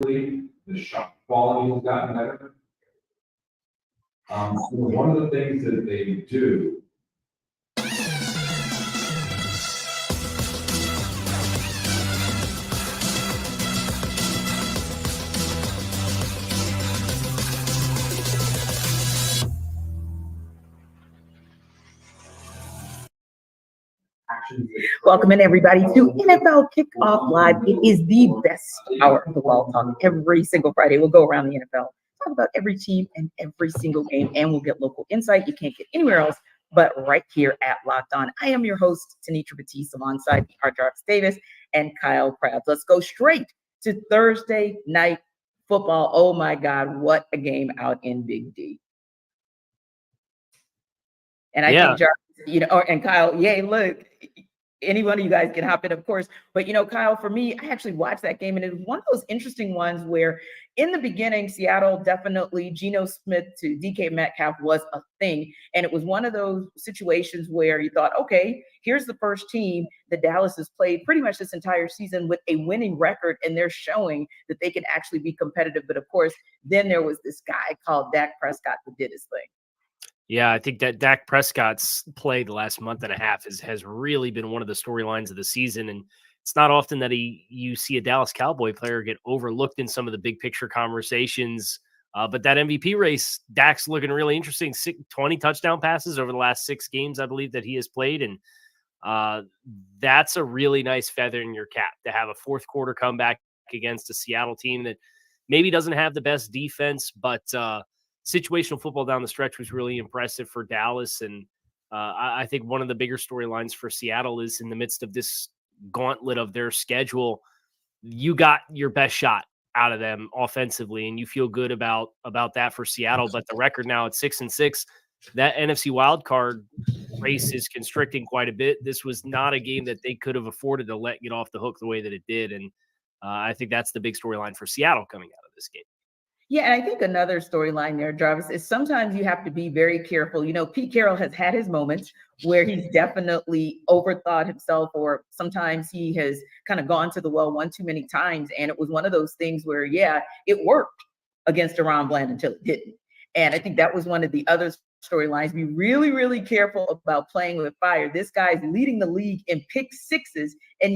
the shot quality has gotten better. One of the things that they do. Welcome in, everybody, to NFL Kickoff Live. It is the best hour of football talk every single Friday. We'll go around the NFL, talk about every team and every single game, and we'll get local insight you can't get anywhere else but right here at Locked On. I am your host, Tanitra Batiste, alongside Jarvis Davis and Kyle Krabs. Let's go straight to Thursday night football. Oh, my God, what a game out in Big D. And I think Jarvis, and Kyle, look, any one of you guys can hop in, of course. But, Kyle, for me, I actually watched that game, and it was one of those interesting ones where in the beginning, Seattle definitely, Geno Smith to DK Metcalf was a thing. And it was one of those situations where you thought, okay, here's the first team that Dallas has played pretty much this entire season with a winning record, and they're showing that they can actually be competitive. But, of course, then there was this guy called Dak Prescott that did his thing. Yeah, I think that Dak Prescott's play the last month and a half has really been one of the storylines of the season. And it's not often that you see a Dallas Cowboy player get overlooked in some of the big picture conversations. But that MVP race, Dak's looking really interesting. 20 touchdown passes over the last 6 games, I believe, that he has played. And that's a really nice feather in your cap to have a fourth quarter comeback against a Seattle team that maybe doesn't have the best defense, but situational football down the stretch was really impressive for Dallas. And I think one of the bigger storylines for Seattle is in the midst of this gauntlet of their schedule, you got your best shot out of them offensively, and you feel good about that for Seattle. But the record now at 6-6, that NFC wildcard race is constricting quite a bit. This was not a game that they could have afforded to let get off the hook the way that it did. And I think that's the big storyline for Seattle coming out of this game. Yeah, and I think another storyline there, Jarvis, is sometimes you have to be very careful. Pete Carroll has had his moments where he's definitely overthought himself, or sometimes he has kind of gone to the well one too many times. And it was one of those things where, it worked against Deron Bland until it didn't. And I think that was one of the other storylines. Be really, really careful about playing with fire. This guy's leading the league in pick sixes. And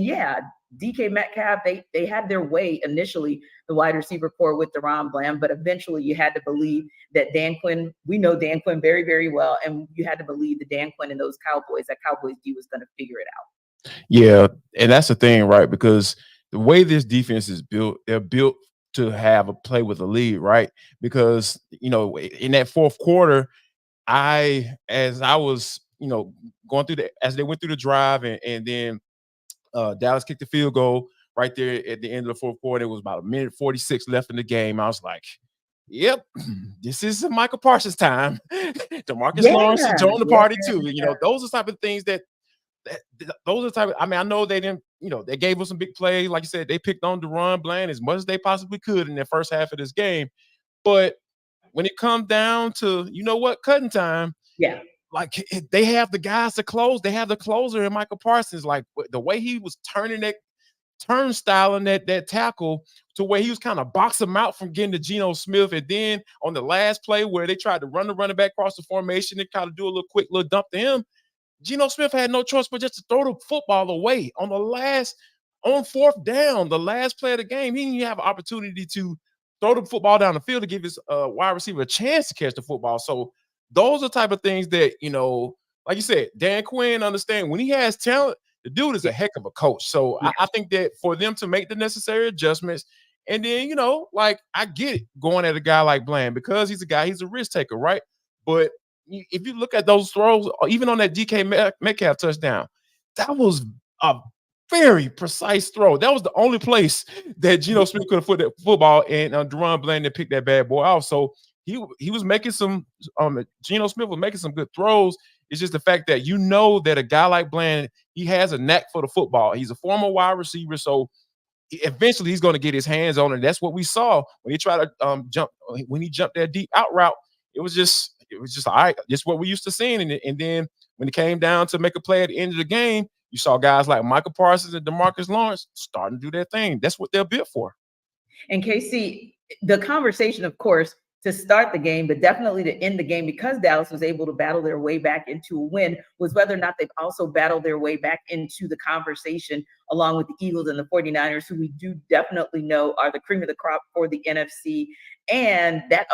DK Metcalf, they had their way initially, the wide receiver core with Deron Bland, but eventually you had to believe that Dan Quinn, we know Dan Quinn very, very well, and you had to believe that Dan Quinn and those Cowboys, that Cowboys D was going to figure it out. Yeah, and that's the thing, right? Because the way this defense is built, they're built to have a play with a lead, right? Because, in that fourth quarter, as I was, going through as they went through the drive and then Dallas kicked the field goal right there at the end of the fourth quarter. It was about 1:46 left in the game. I was like, yep, this is Michael Parsons time. DeMarcus Lawrence joined the party too. Those are the type of things those are the type of, I know they didn't, they gave us some big plays. Like you said, they picked on Deron Bland as much as they possibly could in the first half of this game. But when it comes down to, cutting time, like they have the guys to close. They have the closer in Michael Parsons. Like the way he was turning that turnstile in that tackle to where he was kind of boxing him out from getting to Geno Smith. And then on the last play where they tried to run the running back across the formation and kind of do a little quick little dump to him, Geno Smith had no choice but just to throw the football away on fourth down, the last play of the game. He didn't have an opportunity to throw the football down the field to give his wide receiver a chance to catch the football. So those are the type of things that, like you said, Dan Quinn understand when he has talent, the dude is a heck of a coach. So I think that for them to make the necessary adjustments, and then, I get it going at a guy like Bland because he's a risk taker, right? But if you look at those throws, even on that DK Metcalf touchdown, that was a very precise throw. That was the only place that Geno Smith could have put that football, and Deron Bland picked that bad boy off. So he was making some Geno Smith was making some good throws. It's just the fact that that a guy like Bland, he has a knack for the football. He's a former wide receiver, so eventually he's going to get his hands on it. And that's what we saw when he tried to when he jumped that deep out route. It was just all right. Just what we used to seeing. And then when it came down to make a play at the end of the game, you saw guys like Michael Parsons and DeMarcus Lawrence starting to do their thing. That's what they're built for. And KC, the conversation, of course, to start the game, but definitely to end the game, because Dallas was able to battle their way back into a win, was whether or not they've also battled their way back into the conversation along with the Eagles and the 49ers, who we do definitely know are the cream of the crop for the NFC. And that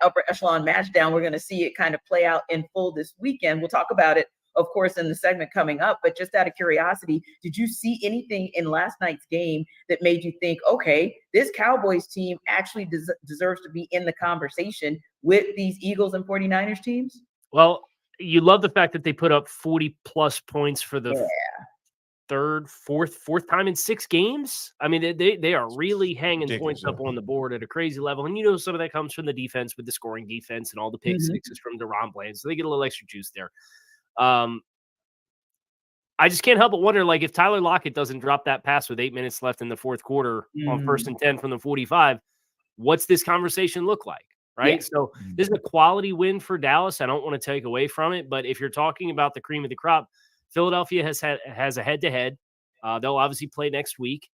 upper echelon match down, we're going to see it kind of play out in full this weekend. We'll talk about it, of course, in the segment coming up. But just out of curiosity, did you see anything in last night's game that made you think, okay, this Cowboys team actually deserves to be in the conversation with these Eagles and 49ers teams? Well, you love the fact that they put up 40+ points for the fourth time in 6 games. I mean, they are really hanging points up on the board at a crazy level. And, some of that comes from the defense with the scoring defense and all the pick sixes from DeRon Bland. So they get a little extra juice there. I just can't help but wonder, like, if Tyler Lockett doesn't drop that pass with 8 minutes left in the fourth quarter on 1st and 10 from the 45, what's this conversation look like? Right. Yeah. So this is a quality win for Dallas. I don't want to take away from it, but if you're talking about the cream of the crop, Philadelphia has a head-to-head. They'll obviously play next week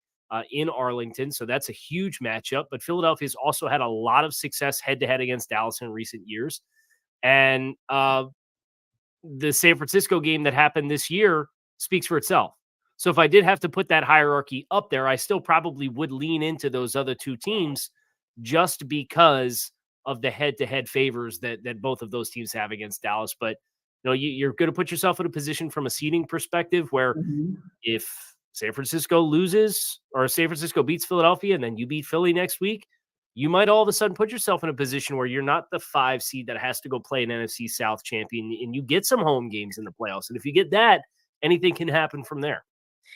in Arlington, so that's a huge matchup. But Philadelphia's also had a lot of success head-to-head against Dallas in recent years. And the San Francisco game that happened this year speaks for itself. So if I did have to put that hierarchy up there, I still probably would lean into those other two teams just because of the head-to-head favors that both of those teams have against Dallas. But you're going to put yourself in a position from a seeding perspective where if San Francisco loses or San Francisco beats Philadelphia and then you beat Philly next week, you might all of a sudden put yourself in a position where you're not the 5 seed that has to go play an NFC South champion, and you get some home games in the playoffs. And if you get that, anything can happen from there.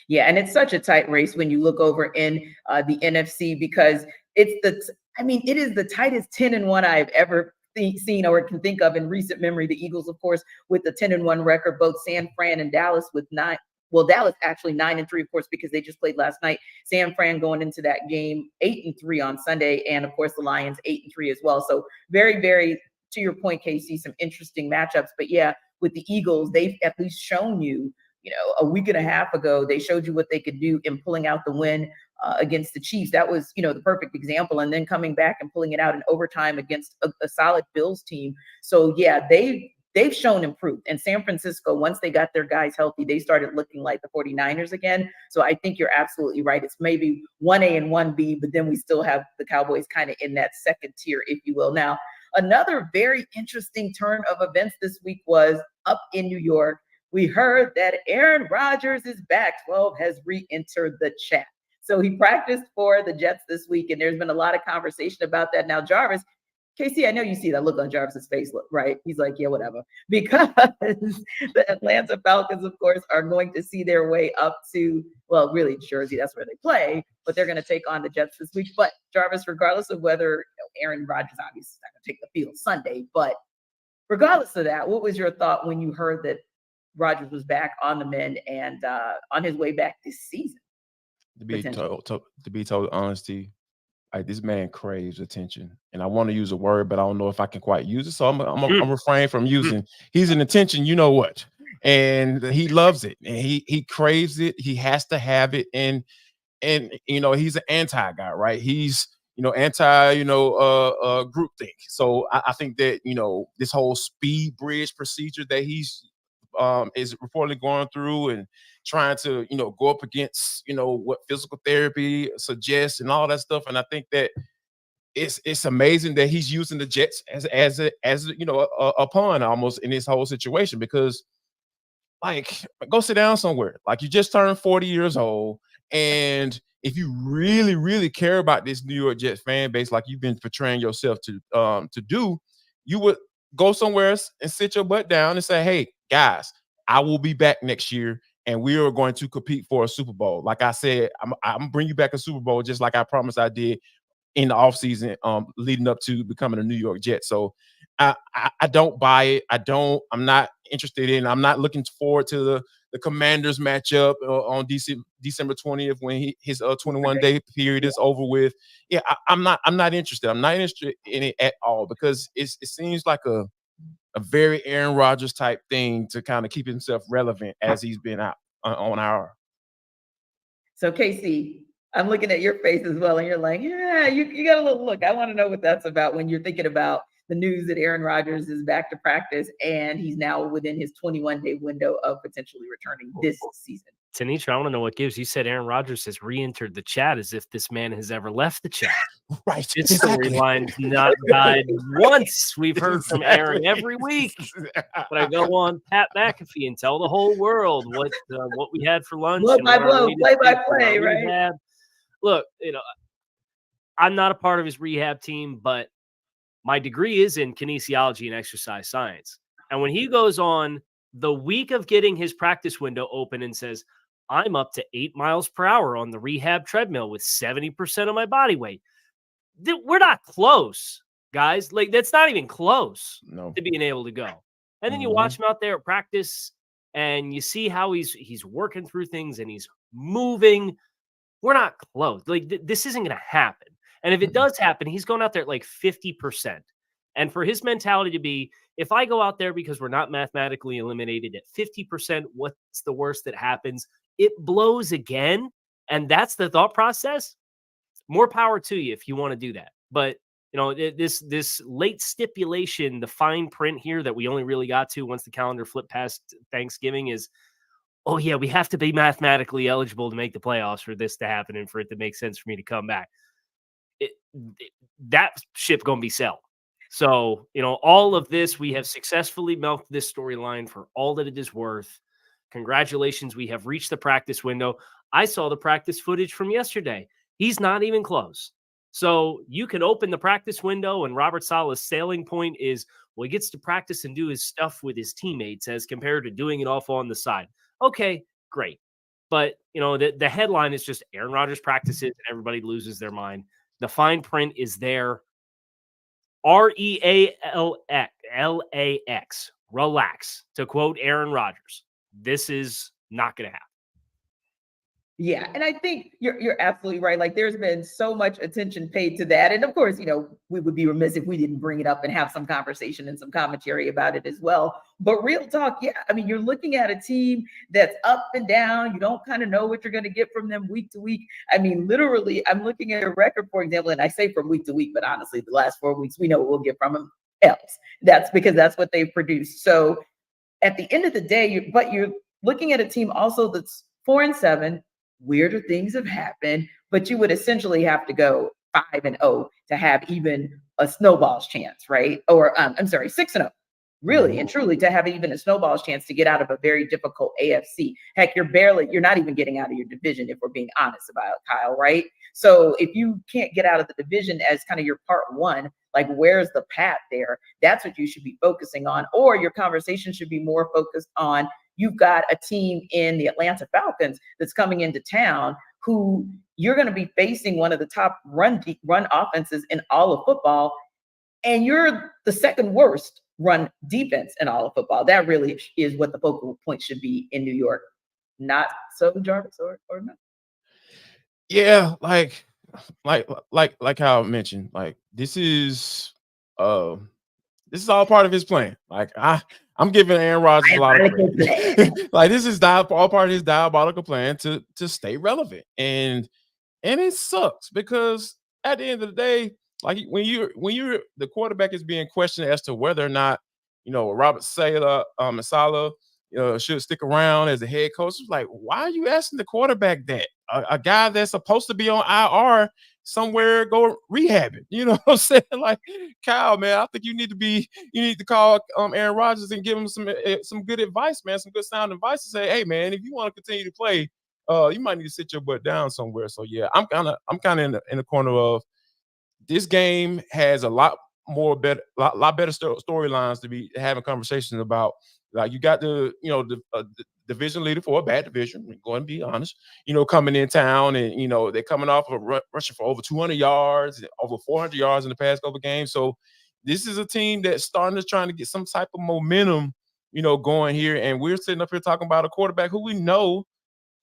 Yeah, and it's such a tight race when you look over in the NFC, because it is the tightest 10-1 I've ever seen or can think of in recent memory. The Eagles, of course, with the 10-1 record, both San Fran and Dallas with 9. Well, Dallas actually 9-3, of course, because they just played last night. San Fran going into that game 8-3 on Sunday, and of course the Lions 8-3 as well. So very, very, to your point, Casey, some interesting matchups. But yeah, with the Eagles, they've at least shown you, a week and a half ago, they showed you what they could do in pulling out the win against the Chiefs. That was, the perfect example. And then coming back and pulling it out in overtime against a solid Bills team. So yeah, they've shown improved. And San Francisco, once they got their guys healthy, they started looking like the 49ers again. So I think you're absolutely right. It's maybe 1A and 1B, but then we still have the Cowboys kind of in that second tier, if you will. Now, another very interesting turn of events this week was up in New York. We heard that Aaron Rodgers is back. 12 has re-entered the chat. So he practiced for the Jets this week, and there's been a lot of conversation about that. Now, Jarvis, KC, I know you see that look on Jarvis's face, right? He's like, yeah, whatever. Because the Atlanta Falcons, of course, are going to see their way up to, well, really Jersey, that's where they play, but they're going to take on the Jets this week. But Jarvis, regardless of whether Aaron Rodgers obviously is not going to take the field Sunday, but regardless of that, what was your thought when you heard that Rodgers was back on the mend and on his way back this season? To be told honesty, like, this man craves attention, and I want to use a word, but I don't know if I can quite use it, so I'm refrain from using. He's an attention, you know what, and he loves it, and he craves it. He has to have it, and he's an anti guy, right? He's anti group think. So I think that this whole speed bridge procedure that he's is reportedly going through and trying to go up against what physical therapy suggests and all that stuff. And I think that it's amazing that he's using the Jets as a pawn almost in this whole situation, because like, go sit down somewhere. Like, you just turned 40 years old, and if you really, really care about this New York Jets fan base, like you've been portraying yourself to do, you would go somewhere else and sit your butt down and say, hey, guys, I will be back next year, and we are going to compete for a Super Bowl. Like I said, I'm going to bring you back a Super Bowl, just like I promised I did in the offseason leading up to becoming a New York Jet. So I don't buy it. I'm not interested in. I'm not looking forward to the Commanders matchup on December 20th when his 21-day period is over with. Yeah, I'm not interested. I'm not interested in it at all, because it seems like a very Aaron Rodgers type thing to kind of keep himself relevant as he's been out on our. So Casey, I'm looking at your face as well, and you're like, yeah, you got a little look. I want to know what that's about when you're thinking about the news that Aaron Rodgers is back to practice and he's now within his 21-day window of potentially returning this season. Tanisha, I want to know what gives. You said Aaron Rodgers has re-entered the chat as if this man has ever left the chat. Right. This storyline's not died once. We've heard from Aaron every week. But I go on Pat McAfee and tell the whole world what we had for lunch. Blow by and what our blow, latest play by tips and play, our right? rehab. Look, I'm not a part of his rehab team, but my degree is in kinesiology and exercise science. And when he goes on the week of getting his practice window open and says, I'm up to 8 miles per hour on the rehab treadmill with 70% of my body weight. We're not close, guys. Like, that's not even close to being able to go. And then you watch him out there at practice and you see how he's working through things and he's moving. We're not close. Like, this isn't going to happen. And if it does happen, he's going out there at like 50%. And for his mentality to be, if I go out there because we're not mathematically eliminated at 50%, what's the worst that happens? It blows again. And that's the thought process. More power to you if you want to do that. But, this late stipulation, the fine print here that we only really got to once the calendar flipped past Thanksgiving is, oh, yeah, we have to be mathematically eligible to make the playoffs for this to happen and for it to make sense for me to come back. That ship going to be sailed. So, all of this, we have successfully milked this storyline for all that it is worth. Congratulations. We have reached the practice window. I saw the practice footage from yesterday. He's not even close. So you can open the practice window and Robert Saleh's sailing point is, well, he gets to practice and do his stuff with his teammates as compared to doing it off on the side. Okay, great. But, the headline is just Aaron Rodgers practices and everybody loses their mind. The fine print is there. REALAX, relax, to quote Aaron Rodgers. This is not going to happen. Yeah, and I think you're absolutely right. Like, there's been so much attention paid to that. And of course, we would be remiss if we didn't bring it up and have some conversation and some commentary about it as well. But real talk, yeah, I mean, you're looking at a team that's up and down. You don't kind of know what you're going to get from them week to week. I mean, literally, I'm looking at a record, for example, and I say from week to week, but honestly, the last 4 weeks, we know what we'll get from them else. That's because that's what they've produced. So at the end of the day, you're looking at a team also that's 4-7. Weirder things have happened, but you would essentially have to go 5-0 to have even a snowball's chance, right? Or I'm sorry, 6-0, really and truly, to have even a snowball's chance to get out of a very difficult AFC. Heck, you're not even getting out of your division, if we're being honest about it, Kyle, right? So if you can't get out of the division as kind of your part one, like, where's the path there? That's what you should be focusing on. Or your conversation should be more focused on, you've got a team in the Atlanta Falcons that's coming into town who you're going to be facing one of the top run offenses in all of football, and you're the second worst run defense in all of football. That really is what the focal point should be in New York. Not so, Jarvis, or not? Yeah, like how I mentioned, like, this is all part of his plan. Like, I'm giving Aaron Rodgers a lot of credit. Like, this is all part of his diabolical plan to stay relevant. And it sucks because at the end of the day, like, when you're the quarterback is being questioned as to whether or not, Robert Saleh should stick around as a head coach. It's like, why are you asking the quarterback that? A guy that's supposed to be on IR somewhere, go rehab it. You know what I'm saying? Like, Kyle, man, I think you need to call Aaron Rodgers and give him some good advice, man, some good sound advice to say, hey, man, if you want to continue to play, you might need to sit your butt down somewhere. So yeah, I'm kind of in the corner of, this game has a lot better storylines to be having conversations about. Like, you got the division leader for a bad division, we're going to be honest, coming in town, and they're coming off of rushing for over 200 yards, over 400 yards in the past couple of games. So this is a team that's trying to get some type of momentum, going here. And we're sitting up here talking about a quarterback who we know,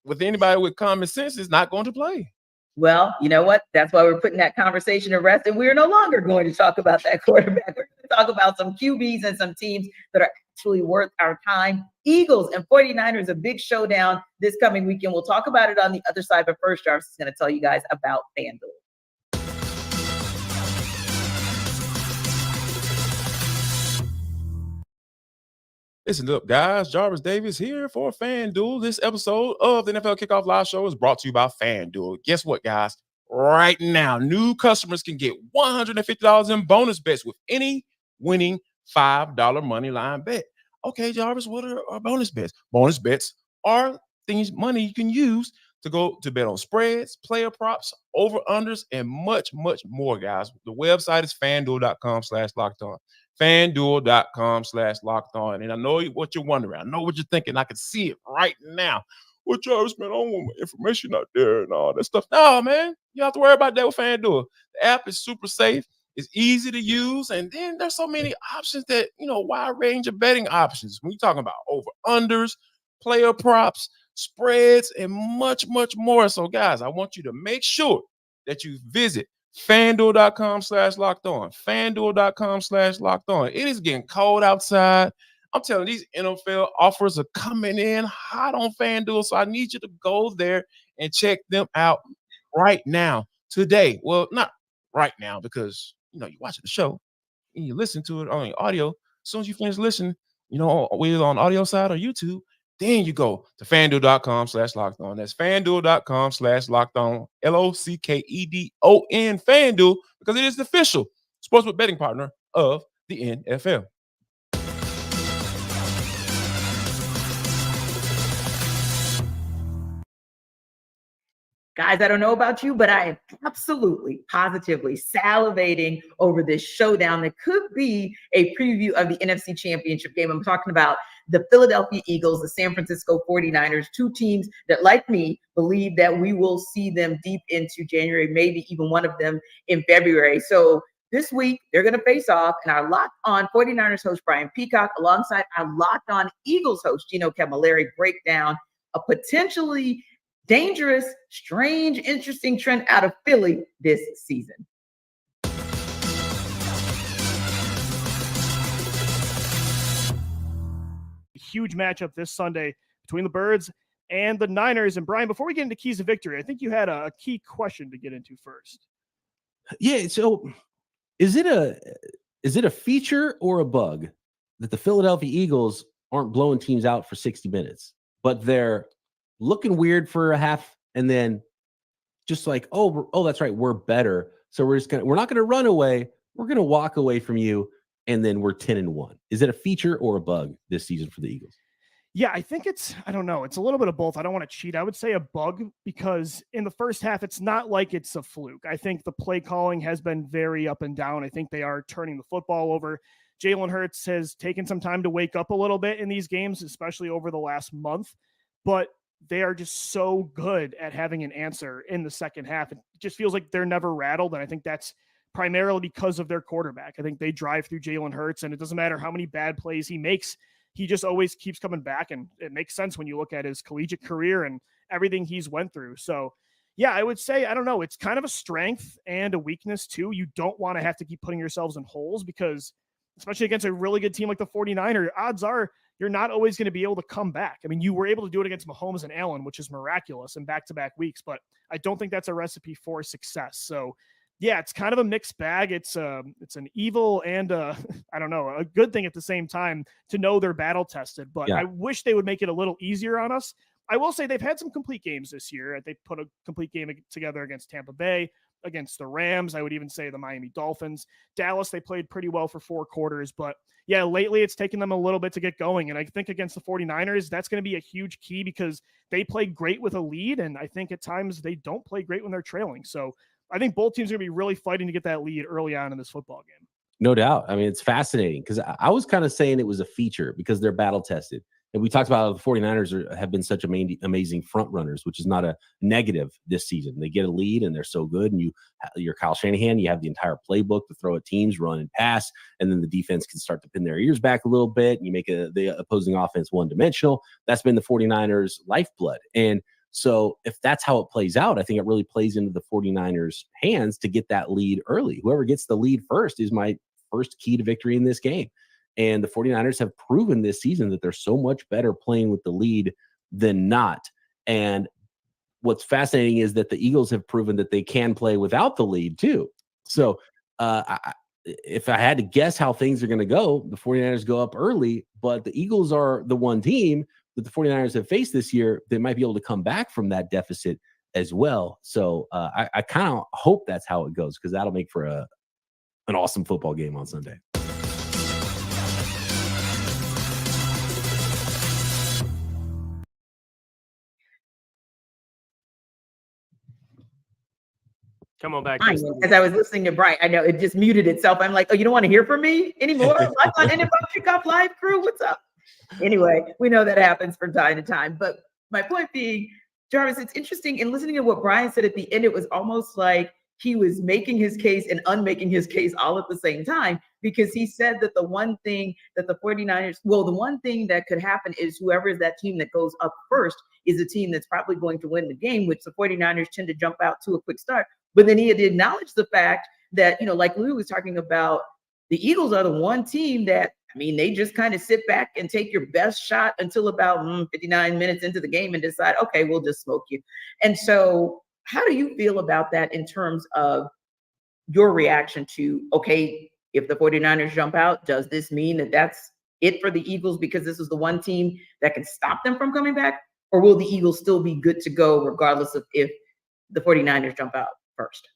with anybody with common sense, is not going to play. Well, you know what? That's why we're putting that conversation to rest, and we're no longer going to talk about that quarterback. We're going to talk about some QBs and some teams that are actually worth our time Eagles and 49ers, a big showdown this coming weekend. We'll talk about it on the other side, but first, Jarvis is going to tell you guys about FanDuel. Listen up, guys. Jarvis Davis here for FanDuel. This episode of the NFL Kickoff Live Show is brought to you by FanDuel. Guess what, guys? Right now, new customers can get $150 in bonus bets with any winning $5 money line bet. Okay, Jarvis, what are our bonus bets? Bonus bets are money you can use to go to bet on spreads, player props, over-unders, and much, much more, guys. The website is fanduel.com/lockedon. FanDuel.com/lockedon. And I know what you're wondering. I know what you're thinking. I can see it right now. Well, Jarvis, man, I don't want my information out there and all that stuff. No, man, you don't have to worry about that with FanDuel. The app is super safe. It's easy to use. And then there's so many options that, wide range of betting options. When you're talking about over-unders, player props, spreads, and much, much more. So, guys, I want you to make sure that you visit FanDuel.com/lockedon. FanDuel.com/lockedon. It is getting cold outside. I'm telling you, these NFL offers are coming in hot on FanDuel. So I need you to go there and check them out right now, today. Well, not right now because, you're watching the show and you listen to it on your audio. As soon as you finish listening, whether on audio side or YouTube, then you go to FanDuel.com/lockedon. That's FanDuel.com/lockedon. LOCKEDON. FanDuel, because it is the official sportsbook betting partner of the NFL. Guys, I don't know about you, but I am absolutely, positively salivating over this showdown that could be a preview of the NFC Championship game. I'm talking about the Philadelphia Eagles, the San Francisco 49ers, two teams that, like me, believe that we will see them deep into January, maybe even one of them in February. So this week, they're going to face off, and our Locked On 49ers host, Brian Peacock, alongside our Locked On Eagles host, Gino Camilleri, break down a potentially dangerous, strange, interesting trend out of Philly this season. Huge matchup this Sunday between the Birds and the Niners. And Brian, before we get into keys of victory, I think you had a key question to get into first. Yeah. So is it a feature or a bug that the Philadelphia Eagles aren't blowing teams out for 60 minutes, but they're looking weird for a half and then just like, oh, that's right, we're better. So we're not going to run away. We're going to walk away from you. And then we're 10-1. Is it a feature or a bug this season for the Eagles? Yeah, I think I don't know. It's a little bit of both. I don't want to cheat. I would say a bug because in the first half, it's not like it's a fluke. I think the play calling has been very up and down. I think they are turning the football over. Jalen Hurts has taken some time to wake up a little bit in these games, especially over the last month. But they are just so good at having an answer in the second half. It just feels like they're never rattled. And I think that's primarily because of their quarterback. I think they drive through Jalen Hurts, and it doesn't matter how many bad plays he makes. He just always keeps coming back. And it makes sense when you look at his collegiate career and everything he's went through. So yeah, I would say, I don't know. It's kind of a strength and a weakness too. You don't want to have to keep putting yourselves in holes because especially against a really good team like the 49ers, odds are you're not always going to be able to come back. I mean, you were able to do it against Mahomes and Allen, which is miraculous in back-to-back weeks, but I don't think that's a recipe for success. So yeah, it's kind of a mixed bag. It's an evil and I don't know, a good thing at the same time to know they're battle tested, but yeah. I wish they would make it a little easier on us. I will say they've had some complete games this year. They put a complete game together against Tampa Bay, against the Rams. I would even say the Miami Dolphins. Dallas, they played pretty well for 4 quarters, but yeah, lately it's taken them a little bit to get going. And I think against the 49ers, that's going to be a huge key because they play great with a lead. And I think at times they don't play great when they're trailing. So I think both teams are going to be really fighting to get that lead early on in this football game. No doubt. I mean, it's fascinating because I was kind of saying it was a feature because they're battle tested. And we talked about how the 49ers have been such amazing front runners, which is not a negative this season. They get a lead and they're so good. And you're Kyle Shanahan. You have the entire playbook to throw at teams, run and pass. And then the defense can start to pin their ears back a little bit. And you make the opposing offense one-dimensional. That's been the 49ers' lifeblood. And so if that's how it plays out, I think it really plays into the 49ers' hands to get that lead early. Whoever gets the lead first is my first key to victory in this game. And the 49ers have proven this season that they're so much better playing with the lead than not. And what's fascinating is that the Eagles have proven that they can play without the lead too. So if I had to guess how things are going to go, the 49ers go up early, but the Eagles are the one team that the 49ers have faced this year. They might be able to come back from that deficit as well. So I kind of hope that's how it goes, because that'll make for an awesome football game on Sunday. Come on back. As I was listening to Brian, I know it just muted itself. I'm like, oh, you don't want to hear from me anymore? Live on NFL Kickoff Live crew, what's up? Anyway, we know that happens from time to time. But my point being, Jarvis, it's interesting in listening to what Brian said at the end. It was almost like he was making his case and unmaking his case all at the same time, because he said that the one thing that the 49ers, well, the one thing that could happen is whoever is that team that goes up first is a team that's probably going to win the game, which the 49ers tend to jump out to a quick start. But then he had acknowledged the fact that, you know, like Lou was talking about, the Eagles are the one team that, I mean, they just kind of sit back and take your best shot until about 59 minutes into the game and decide, okay, we'll just smoke you. And so how do you feel about that in terms of your reaction to, okay, if the 49ers jump out, does this mean that that's it for the Eagles because this is the one team that can stop them from coming back? Or will the Eagles still be good to go regardless of if the 49ers jump out first?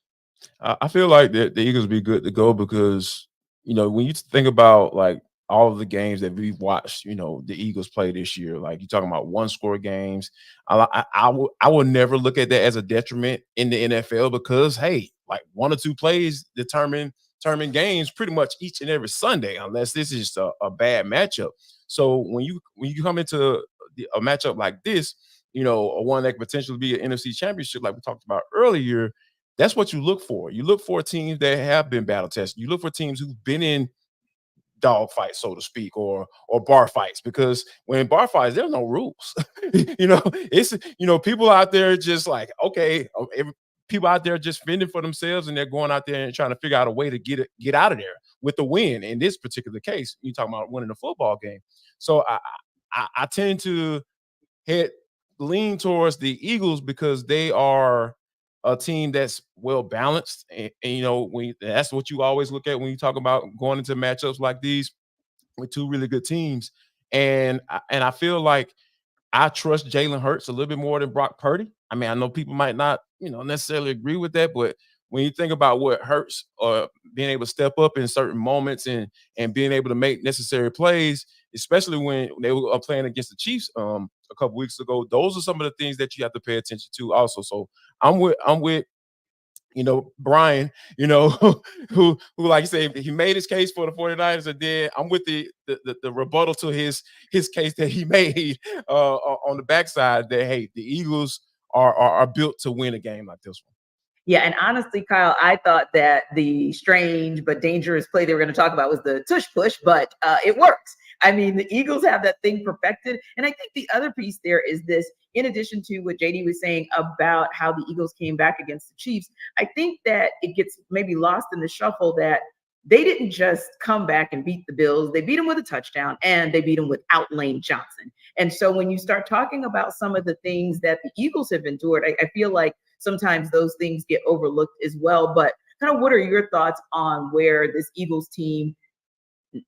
I feel like the Eagles be good to go because, you know, when you think about like all of the games that we've watched, you know, the Eagles play this year, like you're talking about one-score games. I will never look at that as a detriment in the NFL because, hey, like one or two plays determine games pretty much each and every Sunday, unless this is just a bad matchup. So when you come into a matchup like this, you know, a one that could potentially be an NFC championship, like we talked about earlier, that's what you look for. You look for teams that have been battle tested. You look for teams who've been in dog fights, so to speak, or bar fights, because when in bar fights, there's no rules. You know, it's, you know, people out there just like, okay, people out there just fending for themselves, and they're going out there and trying to figure out a way to get out of there with the win. In this particular case, you're talking about winning a football game. So I tend to lean towards the Eagles because they are a team that's well balanced, and you know, that's what you always look at when you talk about going into matchups like these with two really good teams. And I feel like I trust Jalen Hurts a little bit more than Brock Purdy. I mean, I know people might not, you know, necessarily agree with that, but when you think about what Hurts being able to step up in certain moments and being able to make necessary plays, especially when they were playing against the Chiefs a couple weeks ago, those are some of the things that you have to pay attention to also. So I'm with you know, Brian, you know, who like you say, he made his case for the 49ers, and then I'm with the rebuttal to his case that he made on the backside that, hey, the Eagles are built to win a game like this one. Yeah, and honestly, Kyle, I thought that the strange but dangerous play they were going to talk about was the tush push, but it works. I mean, the Eagles have that thing perfected. And I think the other piece there is this, in addition to what JD was saying about how the Eagles came back against the Chiefs, I think that it gets maybe lost in the shuffle that they didn't just come back and beat the Bills. They beat them with a touchdown, and they beat them without Lane Johnson. And so when you start talking about some of the things that the Eagles have endured, I feel like sometimes those things get overlooked as well. But kind of what are your thoughts on where this Eagles team,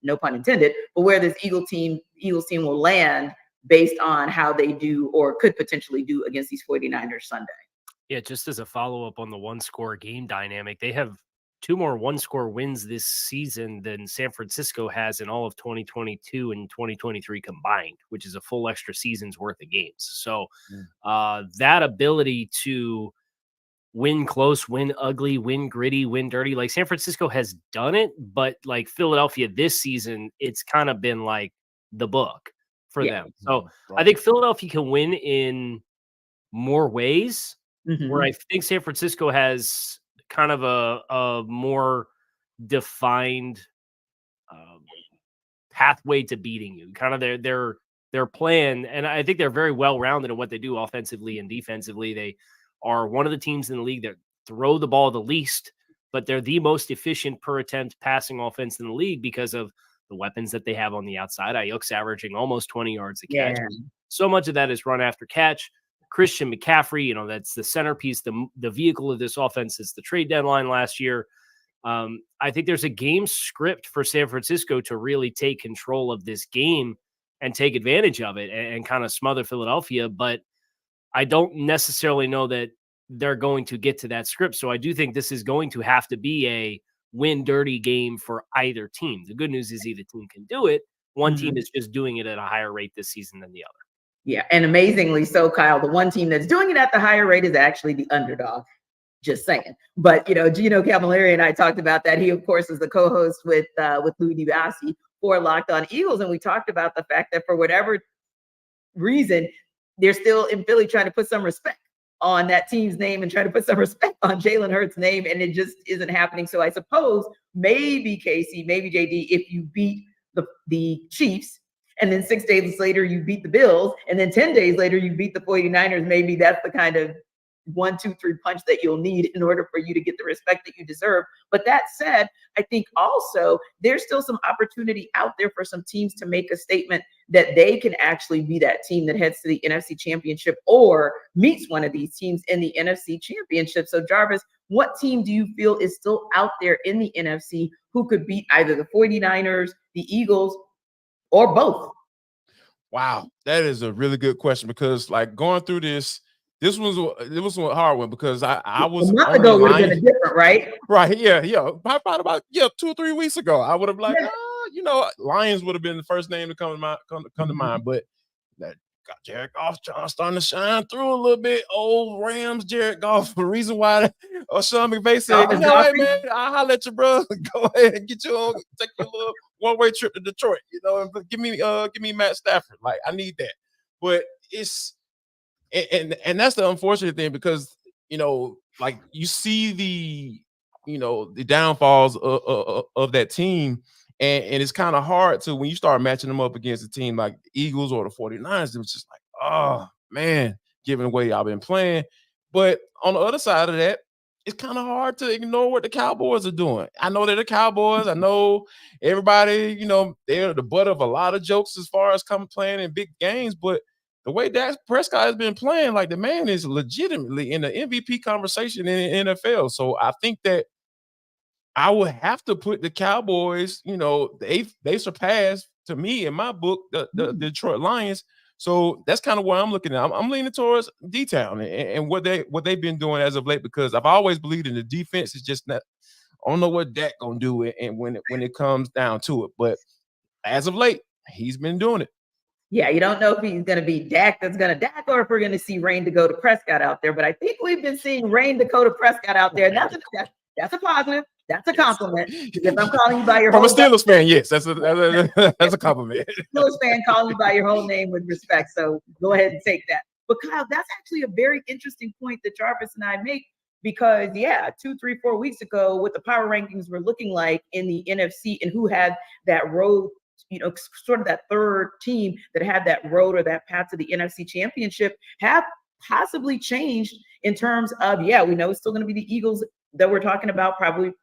no pun intended, but where this Eagles team will land based on how they do or could potentially do against these 49ers Sunday? Yeah, just as a follow-up on the one-score game dynamic, they have two more one-score wins this season than San Francisco has in all of 2022 and 2023 combined, which is a full extra season's worth of games. So that ability to win close, win ugly, win gritty, win dirty, like San Francisco has done it, but like Philadelphia this season, it's kind of been like the book for them. So I think Philadelphia can win in more ways, where I think San Francisco has kind of a more defined pathway to beating you, kind of their plan. And I think they're very well-rounded in what they do offensively and defensively. They are one of the teams in the league that throw the ball the least, but they're the most efficient per attempt passing offense in the league because of the weapons that they have on the outside. Ayuk's averaging almost 20 yards a catch. Yeah. So much of that is run after catch. Christian McCaffrey, that's the centerpiece, the vehicle of this offense is the trade deadline last year. I think there's a game script for San Francisco to really take control of this game and take advantage of it and kind of smother Philadelphia. But I don't necessarily know that they're going to get to that script. So I do think this is going to have to be a win dirty game for either team. The good news is either team can do it. One team is just doing it at a higher rate this season than the other. Yeah, and amazingly so, Kyle, the one team that's doing it at the higher rate is actually the underdog. Just saying. But, Gino Camilleri and I talked about that. He, of course, is the co-host with Louis DiBiase for Locked On Eagles. And we talked about the fact that for whatever reason, they're still in Philly trying to put some respect on that team's name and trying to put some respect on Jalen Hurts' name. And it just isn't happening. So I suppose maybe Casey, maybe JD, if you beat the Chiefs, and then 6 days later, you beat the Bills. And then 10 days later, you beat the 49ers. Maybe that's the kind of 1, 2, 3 punch that you'll need in order for you to get the respect that you deserve. But that said, I think also there's still some opportunity out there for some teams to make a statement that they can actually be that team that heads to the NFC Championship or meets one of these teams in the NFC Championship. So Jarvis, what team do you feel is still out there in the NFC who could beat either the 49ers, the Eagles, or both? Wow, that is a really good question because like going through this was a hard one because I was a month ago would have been different, right? Right, yeah. Probably about 2 or 3 weeks ago, I would have Lions would have been the first name to come to mind, but that got Jared Goff starting to shine through a little bit. Old Rams, Jared Goff. The reason why Sean McVay said, hey man, I'll let you, bro. Go ahead and get you on, take your little one-way trip to Detroit. And give me Matt Stafford. Like I need that. But it's and that's the unfortunate thing because like you see the downfalls of that team. And it's kind of hard to when you start matching them up against a team like the Eagles or the 49ers, it was just like, oh man, given the way y'all been playing. But on the other side of that, it's kind of hard to ignore what the Cowboys are doing. I know they're the Cowboys. I know everybody, they're the butt of a lot of jokes as far as playing in big games. But the way Dak Prescott has been playing, like the man is legitimately in the MVP conversation in the NFL. So I think that I would have to put the Cowboys, they surpassed, to me, in my book, the Detroit Lions. So that's kind of where I'm looking at. I'm leaning towards D-Town and what they've been doing as of late because I've always believed in the defense. It's just not, I don't know what Dak gonna do and when it comes down to it. But as of late, he's been doing it. Yeah, you don't know if he's going to be Dak that's going to Dak or if we're going to see Rain Dakota Prescott out there. But I think we've been seeing Rain Dakota Prescott out there. And that's a positive. That's a compliment. Because I'm calling you by your from whole a Steelers fan, yes, that's a compliment. Steelers fan calling you by your whole name with respect. So go ahead and take that. But Kyle, that's actually a very interesting point that Jarvis and I make because 2, 3, 4 weeks ago, what the power rankings were looking like in the NFC and who had that road, sort of that third team that had that road or that path to the NFC Championship have possibly changed in terms of, we know it's still going to be the Eagles that we're talking about probably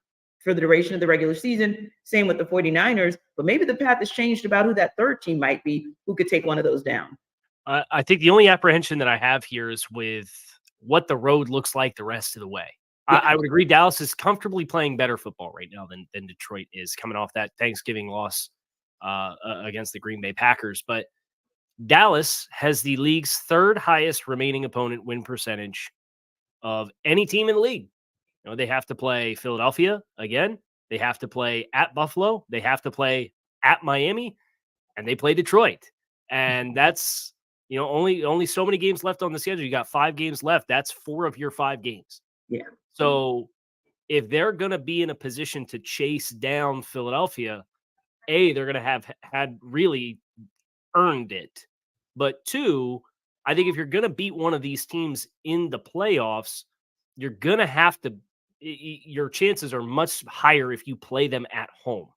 for the duration of the regular season. Same with the 49ers, but maybe the path has changed about who that third team might be who could take one of those down. I think the only apprehension that I have here is with what the road looks like the rest of the way. Yeah. I would agree Dallas is comfortably playing better football right now than Detroit is coming off that Thanksgiving loss against the Green Bay Packers. But Dallas has the league's third highest remaining opponent win percentage of any team in the league. They have to play Philadelphia again. They have to play at Buffalo. They have to play at Miami, and they play Detroit. And that's, only so many games left on the schedule. You got 5 games left. That's 4 of your 5 games. Yeah. So if they're going to be in a position to chase down Philadelphia, A, they're going to have had really earned it. But 2, I think if you're going to beat one of these teams in the playoffs, you're going to have to, your chances are much higher if you play them at home.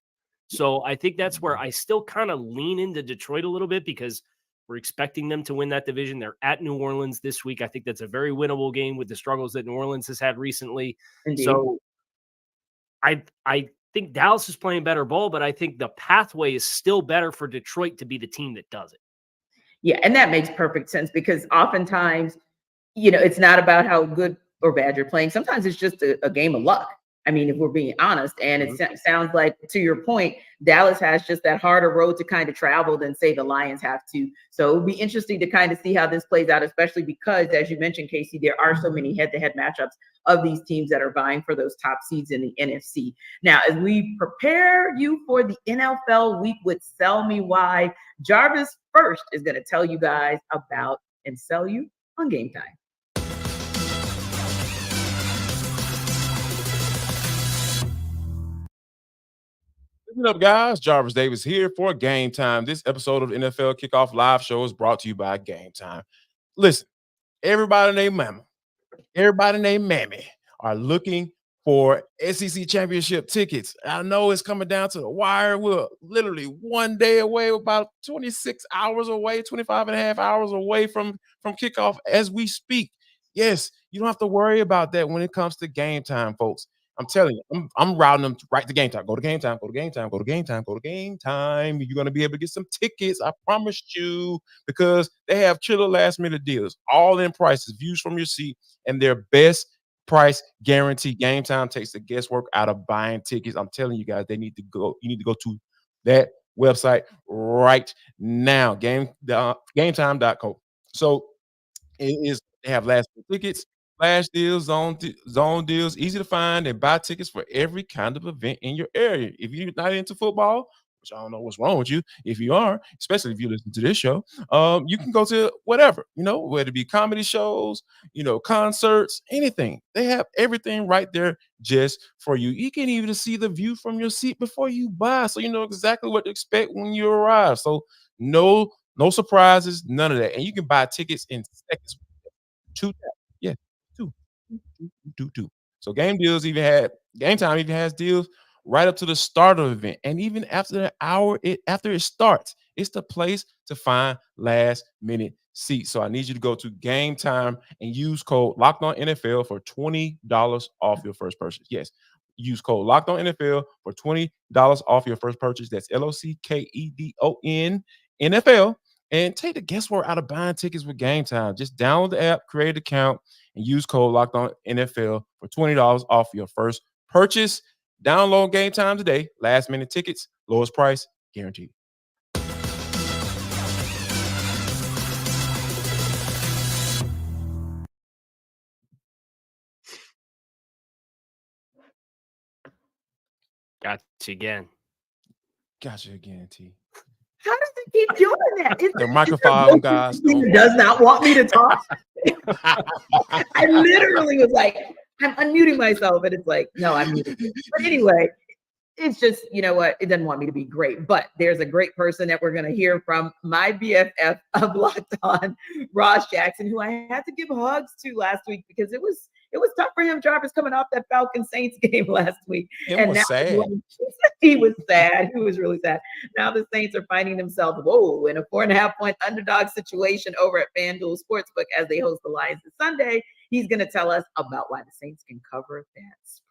So I think that's where I still kind of lean into Detroit a little bit because we're expecting them to win that division. They're at New Orleans this week. I think that's a very winnable game with the struggles that New Orleans has had recently. Indeed. So I think Dallas is playing better ball, but I think the pathway is still better for Detroit to be the team that does it. Yeah, and that makes perfect sense because oftentimes, it's not about how good or bad you're playing. Sometimes it's just a game of luck. I mean, if we're being honest, and it sounds like, to your point, Dallas has just that harder road to kind of travel than, say, the Lions have to. So it would be interesting to kind of see how this plays out, especially because, as you mentioned, Casey, there are so many head-to-head matchups of these teams that are vying for those top seeds in the NFC. Now, as we prepare you for the NFL week with Sell Me Why, Jarvis first is going to tell you guys about and sell you on Game Time. What up, guys? Jarvis Davis here for Game Time. This episode of NFL Kickoff Live Show is brought to you by Game Time. Listen, everybody named Mama, everybody named Mammy are looking for SEC championship tickets. I know it's coming down to the wire. We're literally one day away, about 26 hours away, 25 and a half hours away from kickoff as we speak. Yes, you don't have to worry about that when it comes to Game Time, folks. I'm telling you, I'm routing them right to Game Time. Go to Game Time, go to Game Time, go to Game Time, go to Game Time. You're going to be able to get some tickets, I promise you, because they have chiller last minute deals, all in prices, views from your seat, and their best price guarantee. Game Time takes the guesswork out of buying tickets. I'm telling you guys, you need to go to that website right now, gametime.co. So they have last minute tickets, flash deals, zone deals, easy to find and buy tickets for every kind of event in your area. If you're not into football, which I don't know what's wrong with you, if you are, especially if you listen to this show, you can go to whatever, whether it be comedy shows, concerts, anything. They have everything right there just for you. You can even see the view from your seat before you buy, so you know exactly what to expect when you arrive. So no surprises, none of that. And you can buy tickets in seconds. Two taps. Yeah, two. So Game Time even has deals right up to the start of the event, and even after the hour after it starts. It's the place to find last minute seats. So I need you to go to Game Time and use code LOCKEDONNFL for $20 off your first purchase. Yes, use code LOCKEDONNFL for $20 off your first purchase. That's LOCKEDON NFL. And take the guesswork out of buying tickets with Game Time. Just download the app, create an account, and use code LOCKEDONNFL for $20 off your first purchase. Download Game Time today. Last minute tickets, lowest price, guaranteed. Got you again. T. How does it keep doing that? The microphone guys does not want me to talk. I literally was like, I'm unmuting myself, and it's like, no, I'm muted. But anyway, it's just, you know what? It doesn't want me to be great, but there's a great person that we're going to hear from, my BFF of Locked On, Ross Jackson, who I had to give hugs to last week because it was tough for him. Jarvis coming off that Falcons Saints game last week. It was sad. He was sad. He was really sad. Now the Saints are finding themselves, in a 4.5-point underdog situation over at FanDuel Sportsbook as they host the Lions this Sunday. He's going to tell us about why the Saints can cover that spread.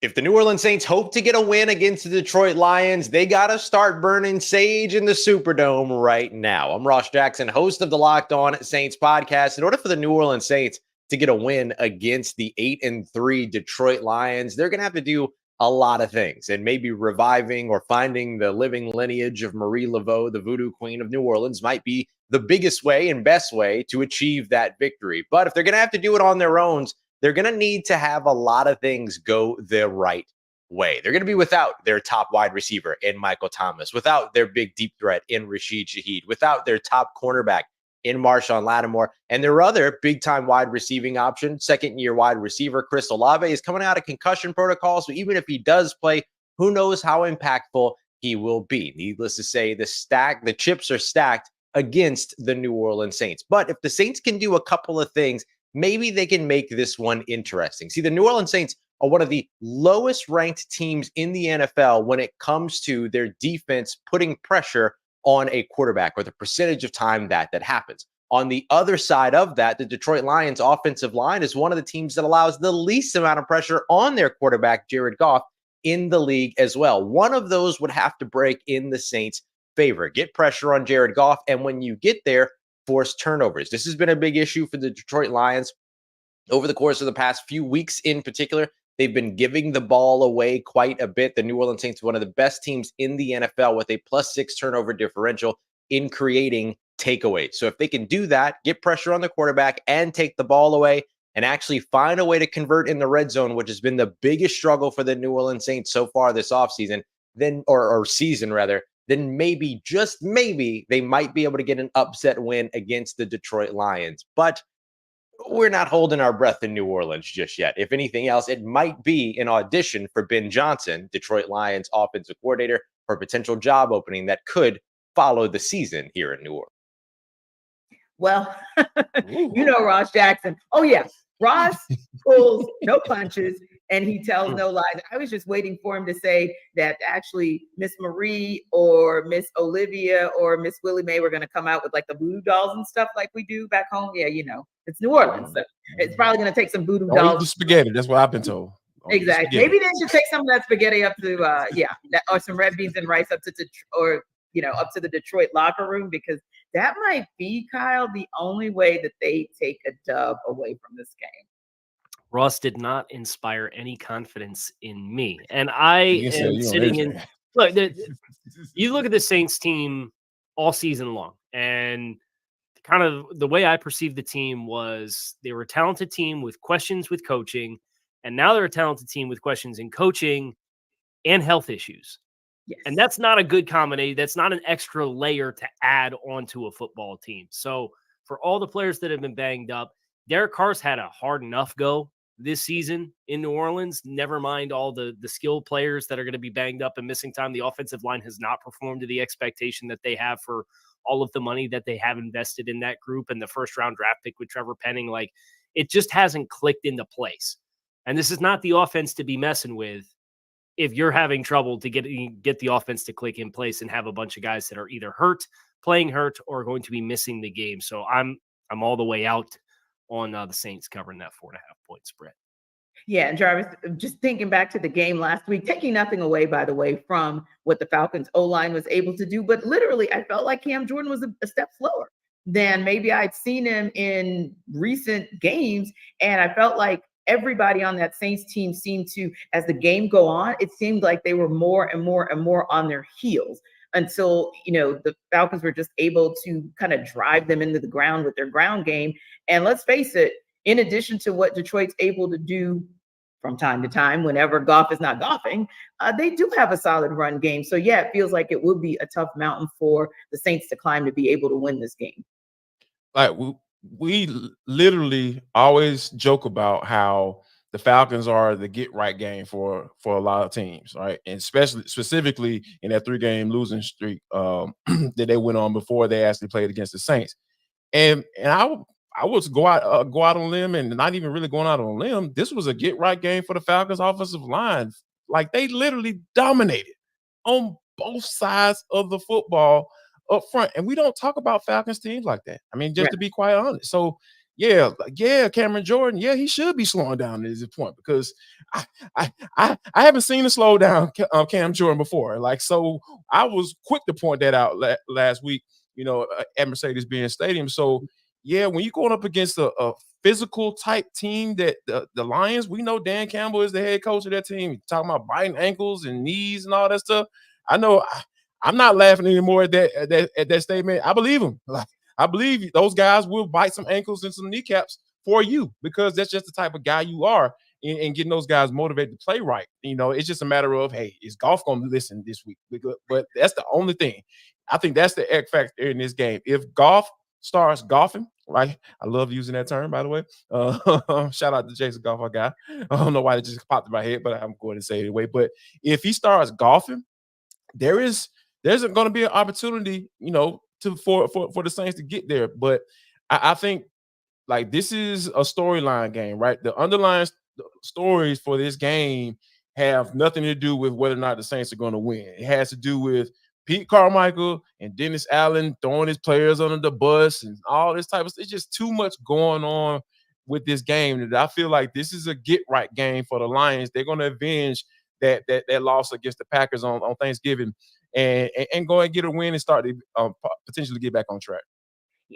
If the New Orleans Saints hope to get a win against the Detroit Lions, they got to start burning sage in the Superdome right now. I'm Ross Jackson, host of the Locked On Saints podcast. In order for the New Orleans Saints to get a win against the 8-3 Detroit Lions, they're going to have to do a lot of things, and maybe reviving or finding the living lineage of Marie Laveau, the voodoo queen of New Orleans, might be the biggest way and best way to achieve that victory. But if they're going to have to do it on their own, they're going to need to have a lot of things go their right way. They're going to be without their top wide receiver in Michael Thomas, without their big deep threat in Rashid Shaheed, without their top cornerback in Marshawn Lattimore, and their other big-time wide receiving option, second-year wide receiver Chris Olave, is coming out of concussion protocol, so even if he does play, who knows how impactful he will be. Needless to say, the chips are stacked against the New Orleans Saints. But if the Saints can do a couple of things, maybe they can make this one interesting. See, the New Orleans Saints are one of the lowest-ranked teams in the NFL when it comes to their defense putting pressure on a quarterback, or the percentage of time that happens. On the other side of that, the Detroit Lions offensive line is one of the teams that allows the least amount of pressure on their quarterback, Jared Goff, in the league as well. One of those would have to break in the Saints' favor. Get pressure on Jared Goff, and when you get there, force turnovers. This has been a big issue for the Detroit Lions over the course of the past few weeks in particular. They've been giving the ball away quite a bit. The New Orleans Saints, one of the best teams in the NFL with a +6 turnover differential in creating takeaways. So if they can do that, get pressure on the quarterback and take the ball away and actually find a way to convert in the red zone, which has been the biggest struggle for the New Orleans Saints so far this offseason, then or season rather, then maybe, just maybe, they might be able to get an upset win against the Detroit Lions. But we're not holding our breath in New Orleans just yet. If anything else, it might be an audition for Ben Johnson, Detroit Lions offensive coordinator, for a potential job opening that could follow the season here in New Orleans. Well, you know Ross Jackson. Oh, yeah. Ross pulls no punches and he tells no lies. I was just waiting for him to say that actually Miss Marie or Miss Olivia or Miss Willie Mae were going to come out with like the voodoo dolls and stuff like we do back home. Yeah, you know, it's New Orleans. So it's probably going to take some voodoo Don't eat dolls. the spaghetti. That's what I've been told. Don't eat the Exactly. spaghetti. Maybe they should take some of that spaghetti up to, or some red beans and rice up to up to the Detroit locker room, because that might be, Kyle, the only way that they take a dub away from this game. Ross did not inspire any confidence in me. And I am sitting in – look, you look at the Saints team all season long, and kind of the way I perceived the team was they were a talented team with questions with coaching, and now they're a talented team with questions in coaching and health issues. Yes. And that's not a good combination. That's not an extra layer to add onto a football team. So for all the players that have been banged up, Derek Carr's had a hard enough go this season in New Orleans. Never mind all the skill players that are going to be banged up and missing time. The offensive line has not performed to the expectation that they have for all of the money that they have invested in that group, and the first round draft pick with Trevor Penning. Like, it just hasn't clicked into place. And this is not the offense to be messing with if you're having trouble to get the offense to click in place and have a bunch of guys that are either hurt, playing hurt, or going to be missing the game. So I'm all the way out on the Saints covering that 4.5 point spread. Yeah, and Jarvis, just thinking back to the game last week, taking nothing away, by the way, from what the Falcons O-line was able to do, but literally I felt like Cam Jordan was a step slower than maybe I'd seen him in recent games, and I felt like everybody on that Saints team seemed to, as the game go on, it seemed like they were more and more and more on their heels until, the Falcons were just able to kind of drive them into the ground with their ground game. And let's face it, in addition to what Detroit's able to do from time to time, whenever Goff is not golfing, they do have a solid run game. So yeah, it feels like it would be a tough mountain for the Saints to climb to be able to win this game. Like we literally always joke about how the Falcons are the get right game for a lot of teams, right? And specifically in that 3-game losing streak that they went on before they actually played against the Saints. And I was go out on a limb, and not even really going out on a limb. This was a get right game for the Falcons offensive line. Like, they literally dominated on both sides of the football up front. And we don't talk about Falcons teams like that. I mean, just to be quite honest. So yeah, Cameron Jordan, yeah, he should be slowing down at this point, because I haven't seen a slow down Cam Jordan before. Like, so I was quick to point that out last week, at Mercedes-Benz Stadium. So yeah, when you're going up against a physical type team, that the Lions, we know Dan Campbell is the head coach of that team. You're talking about biting ankles and knees and all that stuff. I know I'm not laughing anymore at that statement. I believe him. Like, I believe those guys will bite some ankles and some kneecaps for you, because that's just the type of guy you are, and getting those guys motivated to play right. It's just a matter of, hey, is Goff going to listen this week? But that's the only thing. I think that's the X factor in this game. If Goff starts golfing, right? I love using that term, by the way. Shout out to Jason Goff, our guy. I don't know why it just popped in my head, but I'm going to say it anyway. But if he starts golfing, there's going to be an opportunity, for the Saints to get there. But I think, like, this is a storyline game, right? The underlying stories for this game have nothing to do with whether or not the Saints are going to win. It has to do with Pete Carmichael and Dennis Allen throwing his players under the bus and all this type of stuff. It's just too much going on with this game that I feel like this is a get-right game for the Lions. They're going to avenge that loss against the Packers on Thanksgiving and go and get a win and start to potentially get back on track.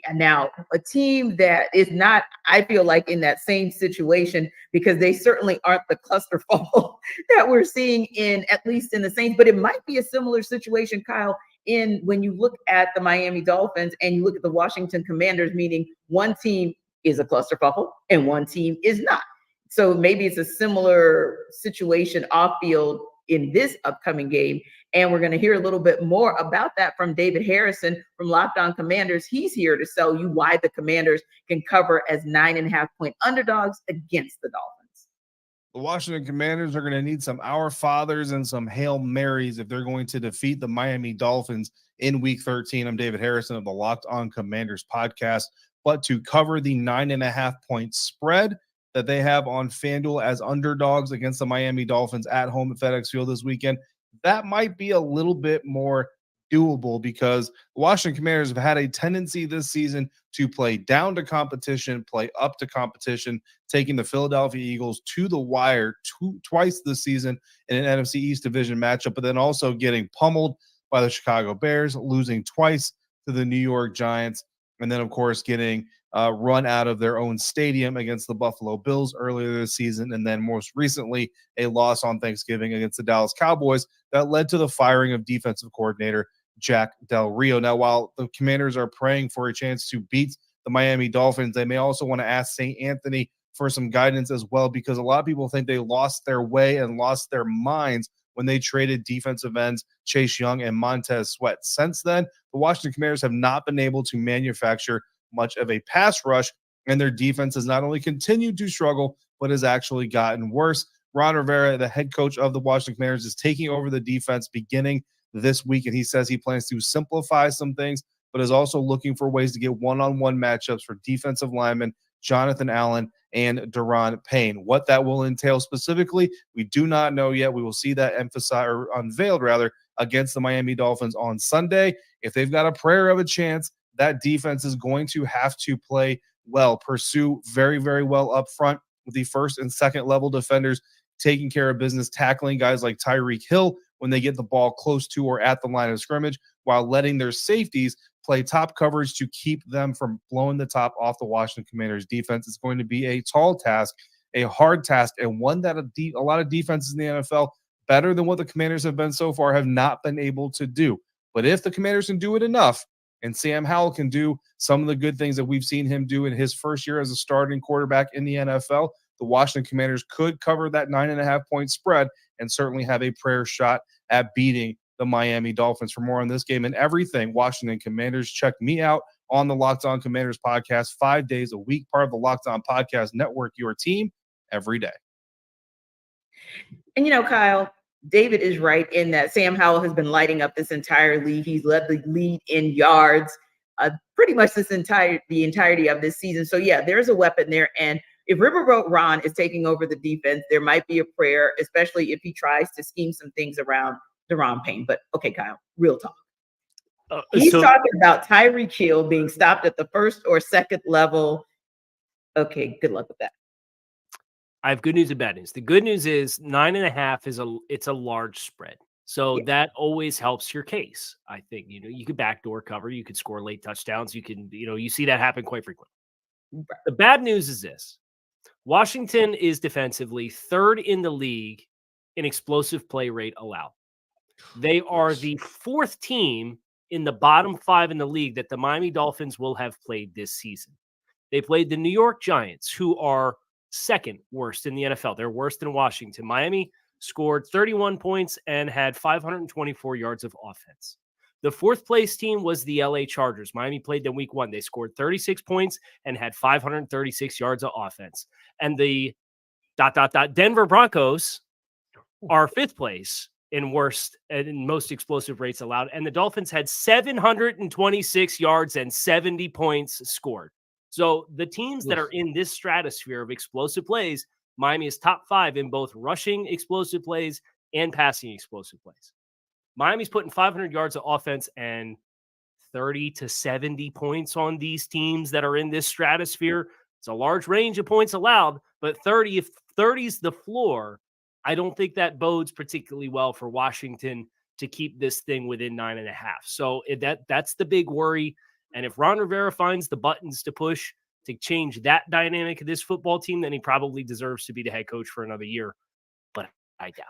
And now a team that is not, I feel like, in that same situation, because they certainly aren't the clusterfuck that we're seeing in, at least in the Saints, but it might be a similar situation, Kyle, in when you look at the Miami Dolphins and you look at the Washington Commanders, meaning one team is a clusterfuck and one team is not. So maybe it's a similar situation off field in this upcoming game. And we're going to hear a little bit more about that from David Harrison from Locked On Commanders. He's here to tell you why the Commanders can cover as 9.5-point underdogs against the Dolphins. The Washington Commanders are going to need some Our Fathers and some Hail Marys if they're going to defeat the Miami Dolphins in Week 13. I'm David Harrison of the Locked On Commanders podcast. But to cover the 9.5-point spread that they have on FanDuel as underdogs against the Miami Dolphins at home at FedEx Field this weekend, that might be a little bit more doable because the Washington Commanders have had a tendency this season to play down to competition, play up to competition, taking the Philadelphia Eagles to the wire twice this season in an NFC East division matchup, but then also getting pummeled by the Chicago Bears, losing twice to the New York Giants, and then, of course, getting run out of their own stadium against the Buffalo Bills earlier this season, and then most recently a loss on Thanksgiving against the Dallas Cowboys that led to the firing of defensive coordinator Jack Del Rio. Now, while the Commanders are praying for a chance to beat the Miami Dolphins, they may also want to ask St. Anthony for some guidance as well, because a lot of people think they lost their way and lost their minds when they traded defensive ends Chase Young and Montez Sweat. Since then, the Washington Commanders have not been able to manufacture much of a pass rush, and their defense has not only continued to struggle, but has actually gotten worse. Ron Rivera, the head coach of the Washington Commanders, is taking over the defense beginning this week, and he says he plans to simplify some things, but is also looking for ways to get one-on-one matchups for defensive linemen Jonathan Allen and Daron Payne. What that will entail specifically, we do not know yet. We will see that unveiled against the Miami Dolphins on Sunday. If they've got a prayer of a chance, that defense is going to have to play well, pursue very, very well up front with the first and second level defenders taking care of business, tackling guys like Tyreek Hill when they get the ball close to or at the line of scrimmage, while letting their safeties play top coverage to keep them from blowing the top off the Washington Commanders defense. It's going to be a tall task, a hard task, and one that a lot of defenses in the NFL, better than what the Commanders have been so far, have not been able to do. But if the Commanders can do it enough, and Sam Howell can do some of the good things that we've seen him do in his first year as a starting quarterback in the NFL, the Washington Commanders could cover that 9.5-point spread and certainly have a prayer shot at beating the Miami Dolphins. For more on this game and everything Washington Commanders, check me out on the Locked On Commanders podcast 5 days a week, part of the Locked On Podcast Network, your team every day. And, Kyle, David is right in that Sam Howell has been lighting up this entire league. He's led the lead in yards pretty much the entirety of this season. So, yeah, there's a weapon there. And if Riverboat Ron is taking over the defense, there might be a prayer, especially if he tries to scheme some things around Daron Payne. But, okay, Kyle, real talk. He's talking about Tyreek Hill being stopped at the first or second level. Okay, good luck with that. I have good news and bad news. The good news is 9.5 it's a large spread. So that always helps your case. I think, you could backdoor cover, you could score late touchdowns. You can, you see that happen quite frequently. The bad news is this: Washington is defensively third in the league in explosive play rate allowed. They are the fourth team in the bottom 5 in the league that the Miami Dolphins will have played this season. They played the New York Giants, who are second worst in the NFL. They're worse than Washington. Miami scored 31 points and had 524 yards of offense. The fourth place team was the LA Chargers. Miami played them week 1. They scored 36 points and had 536 yards of offense. And the Denver Broncos are fifth place in worst and most explosive rates allowed. And the Dolphins had 726 yards and 70 points scored. So the teams that are in this stratosphere of explosive plays, Miami is top 5 in both rushing explosive plays and passing explosive plays. Miami's putting 500 yards of offense and 30 to 70 points on these teams that are in this stratosphere. It's a large range of points allowed, but 30, if 30 is the floor, I don't think that bodes particularly well for Washington to keep this thing within 9.5. So that's the big worry. And if Ron Rivera finds the buttons to push to change that dynamic of this football team, then he probably deserves to be the head coach for another year. But I doubt.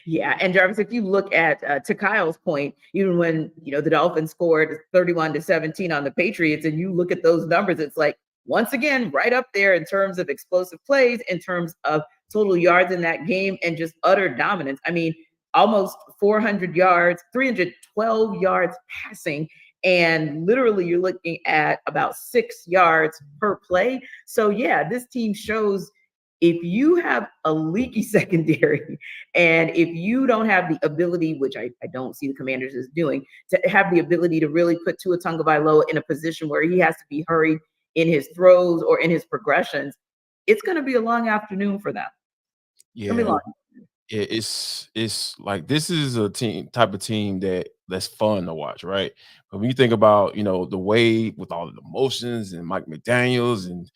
Yeah, and Jarvis, if you look at to Kyle's point, even when the Dolphins scored 31-17 on the Patriots, and you look at those numbers, it's like once again right up there in terms of explosive plays, in terms of total yards in that game, and just utter dominance. I mean, almost 400 yards, 312 yards passing, and literally you're looking at about 6 yards per play. So yeah, this team shows, if you have a leaky secondary and if you don't have the ability, which I don't see the Commanders as doing, to have the ability to really put Tua Tagovailoa in a position where he has to be hurried in his throws or in his progressions, it's going to be a long afternoon for them. Yeah, it's like this is a type of team that's fun to watch, right? But when you think about the way with all the emotions and Mike McDaniels and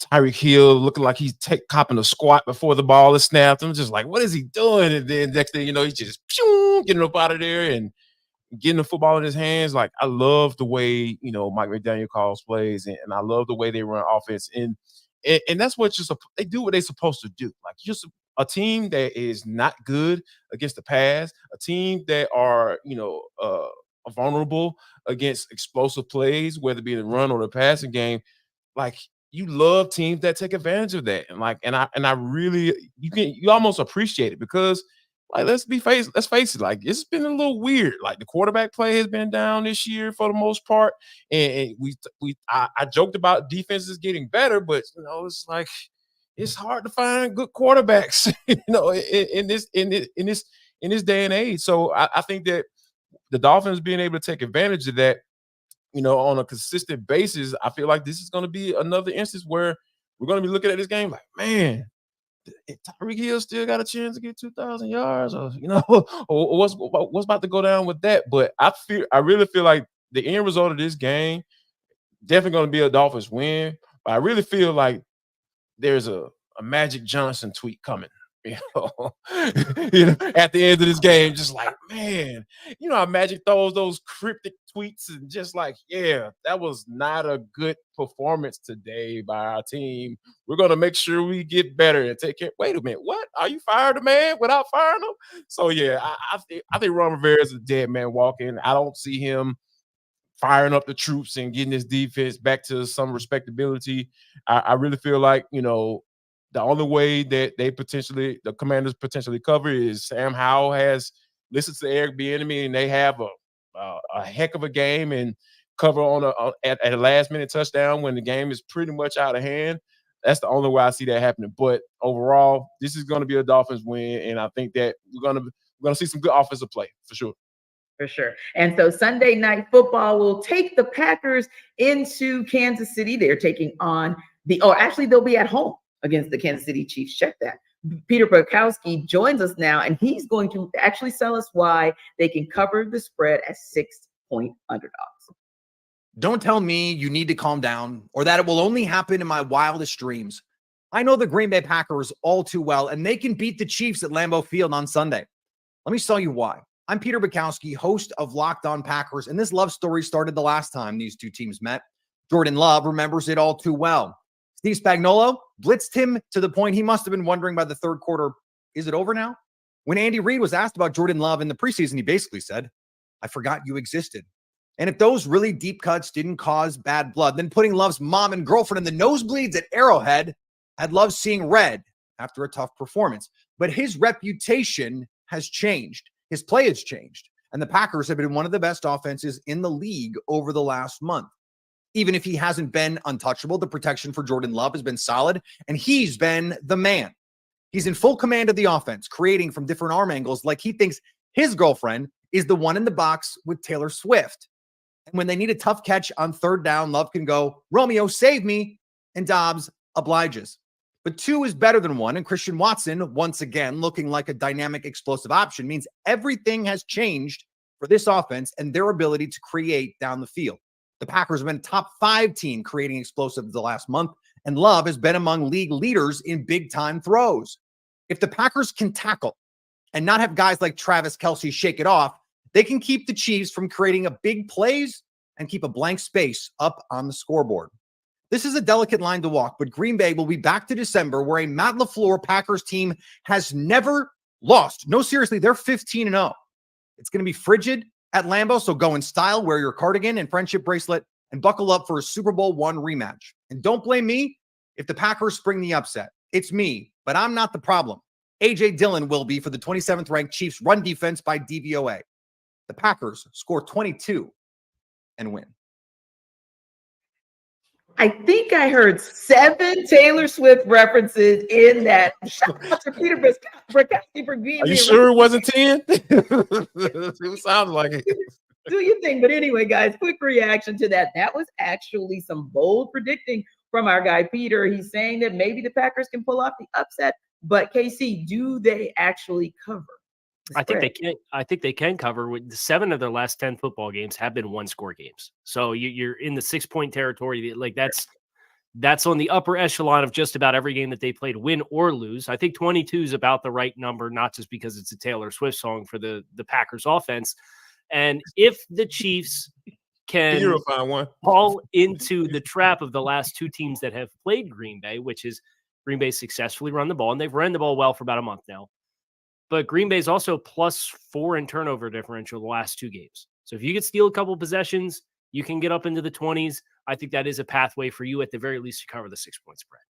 Tyreek Hill looking like he's copping a squat before the ball is snapped. I'm just like, what is he doing? And then next thing you know, he's just getting up out of there and getting the football in his hands. Like, I love the way, Mike McDaniel calls plays, and I love the way they run offense. And that's what they do what they're supposed to do. Like, just a team that is not good against the pass, a team that are, vulnerable against explosive plays, whether it be the run or the passing game. Like, you love teams that take advantage of that. And I really, you almost appreciate it because, like, let's face it, like, it's been a little weird. Like, the quarterback play has been down this year for the most part. And I joked about defenses getting better, but it's like, it's hard to find good quarterbacks, in this day and age. So I think that the Dolphins being able to take advantage of that, on a consistent basis, I feel like this is going to be another instance where we're going to be looking at this game like, man, Tyreek Hill still got a chance to get 2,000 yards, or or what's about to go down with that. But I really feel like the end result of this game definitely going to be a Dolphins win. But I really feel like there's a Magic Johnson tweet coming. At the end of this game, just like, man, how Magic throws those cryptic tweets and just like, yeah, that was not a good performance today by our team. We're going to make sure we get better and take care. Wait a minute, what? Are you fired a man without firing him? So yeah, I think Ron Rivera is a dead man walking. I don't see him firing up the troops and getting this defense back to some respectability. I really feel like, the only way that the Commanders potentially cover is Sam Howell has listened to Eric Bieniemy, and they have a heck of a game and cover at a last minute touchdown when the game is pretty much out of hand. That's the only way I see that happening. But overall, this is going to be a Dolphins win, and I think that we're going to see some good offensive play for sure. For sure. And so Sunday Night Football will take the Packers into Kansas City. They're taking on they'll be at home against the Kansas City Chiefs. Check that. Peter Bukowski joins us now, and he's going to actually tell us why they can cover the spread as 6-point underdogs. Don't tell me you need to calm down or that it will only happen in my wildest dreams. I know the Green Bay Packers all too well, and they can beat the Chiefs at Lambeau Field on Sunday. Let me tell you why. I'm Peter Bukowski, host of Locked On Packers, and this love story started the last time these two teams met. Jordan Love remembers it all too well. Steve Spagnuolo blitzed him to the point he must have been wondering by the third quarter, is it over now? When Andy Reid was asked about Jordan Love in the preseason, he basically said, I forgot you existed. And if those really deep cuts didn't cause bad blood, then putting Love's mom and girlfriend in the nosebleeds at Arrowhead had Love seeing red after a tough performance. But his reputation has changed. His play has changed. And the Packers have been one of the best offenses in the league over the last month. Even if he hasn't been untouchable, the protection for Jordan Love has been solid, and he's been the man. He's in full command of the offense, creating from different arm angles like he thinks his girlfriend is the one in the box with Taylor Swift. And when they need a tough catch on third down, Love can go, Romeo, save me, and Dobbs obliges. But 2 is better than 1, and Christian Watson, once again, looking like a dynamic, explosive option, means everything has changed for this offense and their ability to create down the field. The Packers have been a top 5 team creating explosives the last month, and Love has been among league leaders in big-time throws. If the Packers can tackle and not have guys like Travis Kelce shake it off, they can keep the Chiefs from creating a big plays and keep a blank space up on the scoreboard. This is a delicate line to walk, but Green Bay will be back to December where a Matt LaFleur Packers team has never lost. No, seriously, they're 15-0. It's going to be frigid at Lambeau, so go in style, wear your cardigan and friendship bracelet, and buckle up for a Super Bowl I rematch. And don't blame me if the Packers spring the upset. It's me, but I'm not the problem. A.J. Dillon will be for the 27th ranked Chiefs run defense by DVOA. The Packers score 22 and win. I think I heard 7 Taylor Swift references in that. Shout out to Peter Bracassi for being Are you here. sure it wasn't 10? It sounded like it. Do your thing. But anyway, guys, quick reaction to that. That was actually some bold predicting from our guy Peter. He's saying that maybe the Packers can pull off the upset, but KC, do they actually cover? I think they can. I think they can cover. With 7 of their last 10 football games have been 1-score games. So you're in the 6-point territory. Like that's on the upper echelon of just about every game that they played, win or lose. I think 22 is about the right number, not just because it's a Taylor Swift song for the Packers offense. And if the Chiefs can fall into the trap of the last 2 teams that have played Green Bay, which is Green Bay successfully run the ball, and they've run the ball well for about a month now. But Green Bay's also +4 in turnover differential the last 2 games. So if you could steal a couple possessions, you can get up into the 20s. I think that is a pathway for you at the very least to cover the 6-point spread.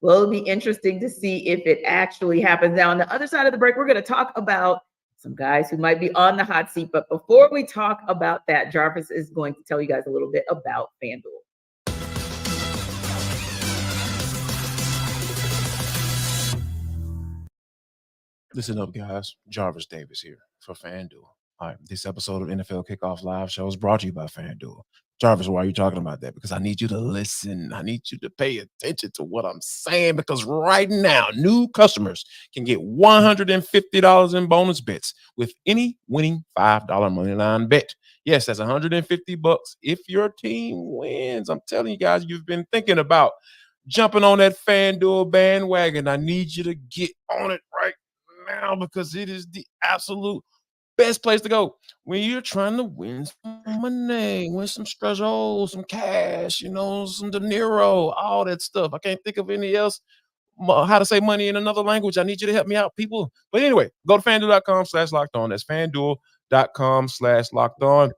Well, it'll be interesting to see if it actually happens. Now, on the other side of the break, we're going to talk about some guys who might be on the hot seat. But before we talk about that, Jarvis is going to tell you guys a little bit about FanDuel. Listen up, guys. Jarvis Davis here for FanDuel. All right, this episode of NFL Kickoff Live Show is brought to you by FanDuel. Jarvis, why are you talking about that? Because I need you to listen. I need you to pay attention to what I'm saying, because right now, new customers can get $150 in bonus bets with any winning $5 money line bet. Yes, that's $150 if your team wins. I'm telling you guys, you've been thinking about jumping on that FanDuel bandwagon. I need you to get on it right now, because it is the absolute best place to go when you're trying to win some money, win some treasure, some cash, some De Niro, all that stuff. I can't think of any else how to say money in another language. I need you to help me out, people. But anyway, go to FanDuel.com/lockedon. That's FanDuel.com/lockedon.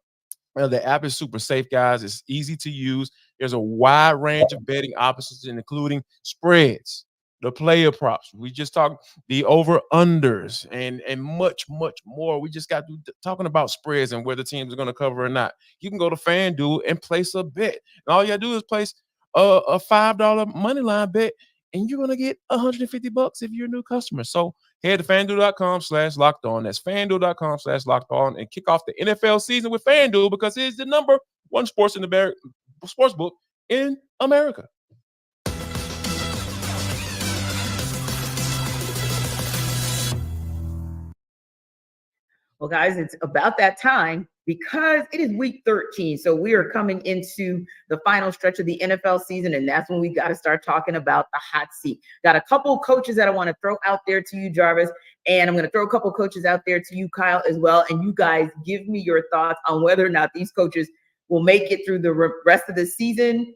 Well, the app is super safe, guys. It's easy to use. There's a wide range of betting options, including spreads, the player props. We just talked the over-unders and much, much more. We just got talking about spreads and whether teams are going to cover or not. You can go to FanDuel and place a bet. And all you got to do is place a $5 money line bet, and you're going to get $150 if you're a new customer. So head to FanDuel.com/lockedon. That's FanDuel.com/lockedon, and kick off the NFL season with FanDuel, because it is the #1 sports book in America. Well, guys, it's about that time because it is week 13. So we are coming into the final stretch of the NFL season, and that's when we got to start talking about the hot seat. Got a couple coaches that I want to throw out there to you, Jarvis, and I'm going to throw a couple coaches out there to you, Kyle, as well. And you guys give me your thoughts on whether or not these coaches will make it through the rest of the season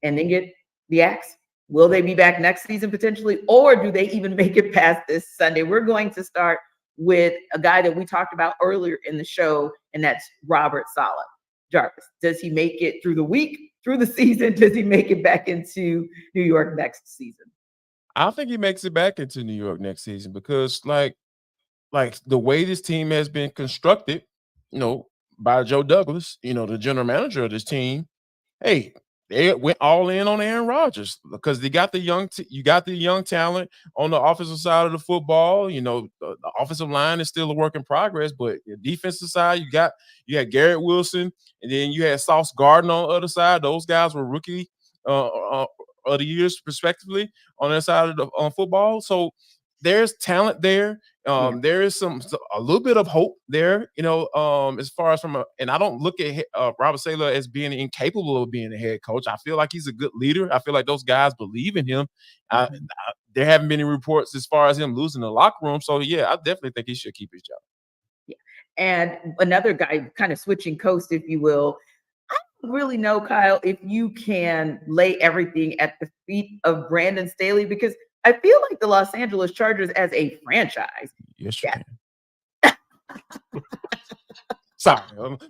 and then get the axe. Will they be back next season potentially, or do they even make it past this Sunday? We're going to start with a guy that we talked about earlier in the show, and that's Robert Saleh. Jarvis, does he make it through the week, through the season? Does he make it back into New York next season? I think he makes it back into New York next season, because like the way this team has been constructed, by Joe Douglas, the general manager of this team, hey, they went all in on Aaron Rodgers because they got the young talent on the offensive side of the football. The offensive line is still a work in progress, but the defensive side, you had Garrett Wilson, and then you had Sauce Gardner on the other side. Those guys were rookie of the years, respectively, on their side of the football. So there's talent there. There is a little bit of hope there, as far as and I don't look at Robert Saleh as being incapable of being a head coach. I feel like he's a good leader. I feel like those guys believe in him. There haven't been any reports as far as him losing the locker room. So yeah, I definitely think he should keep his job. Yeah. And another guy kind of switching coast, if you will. I don't really know, Kyle, if you can lay everything at the feet of Brandon Staley, because I feel like the Los Angeles Chargers as a franchise. Yes, you can. Sorry,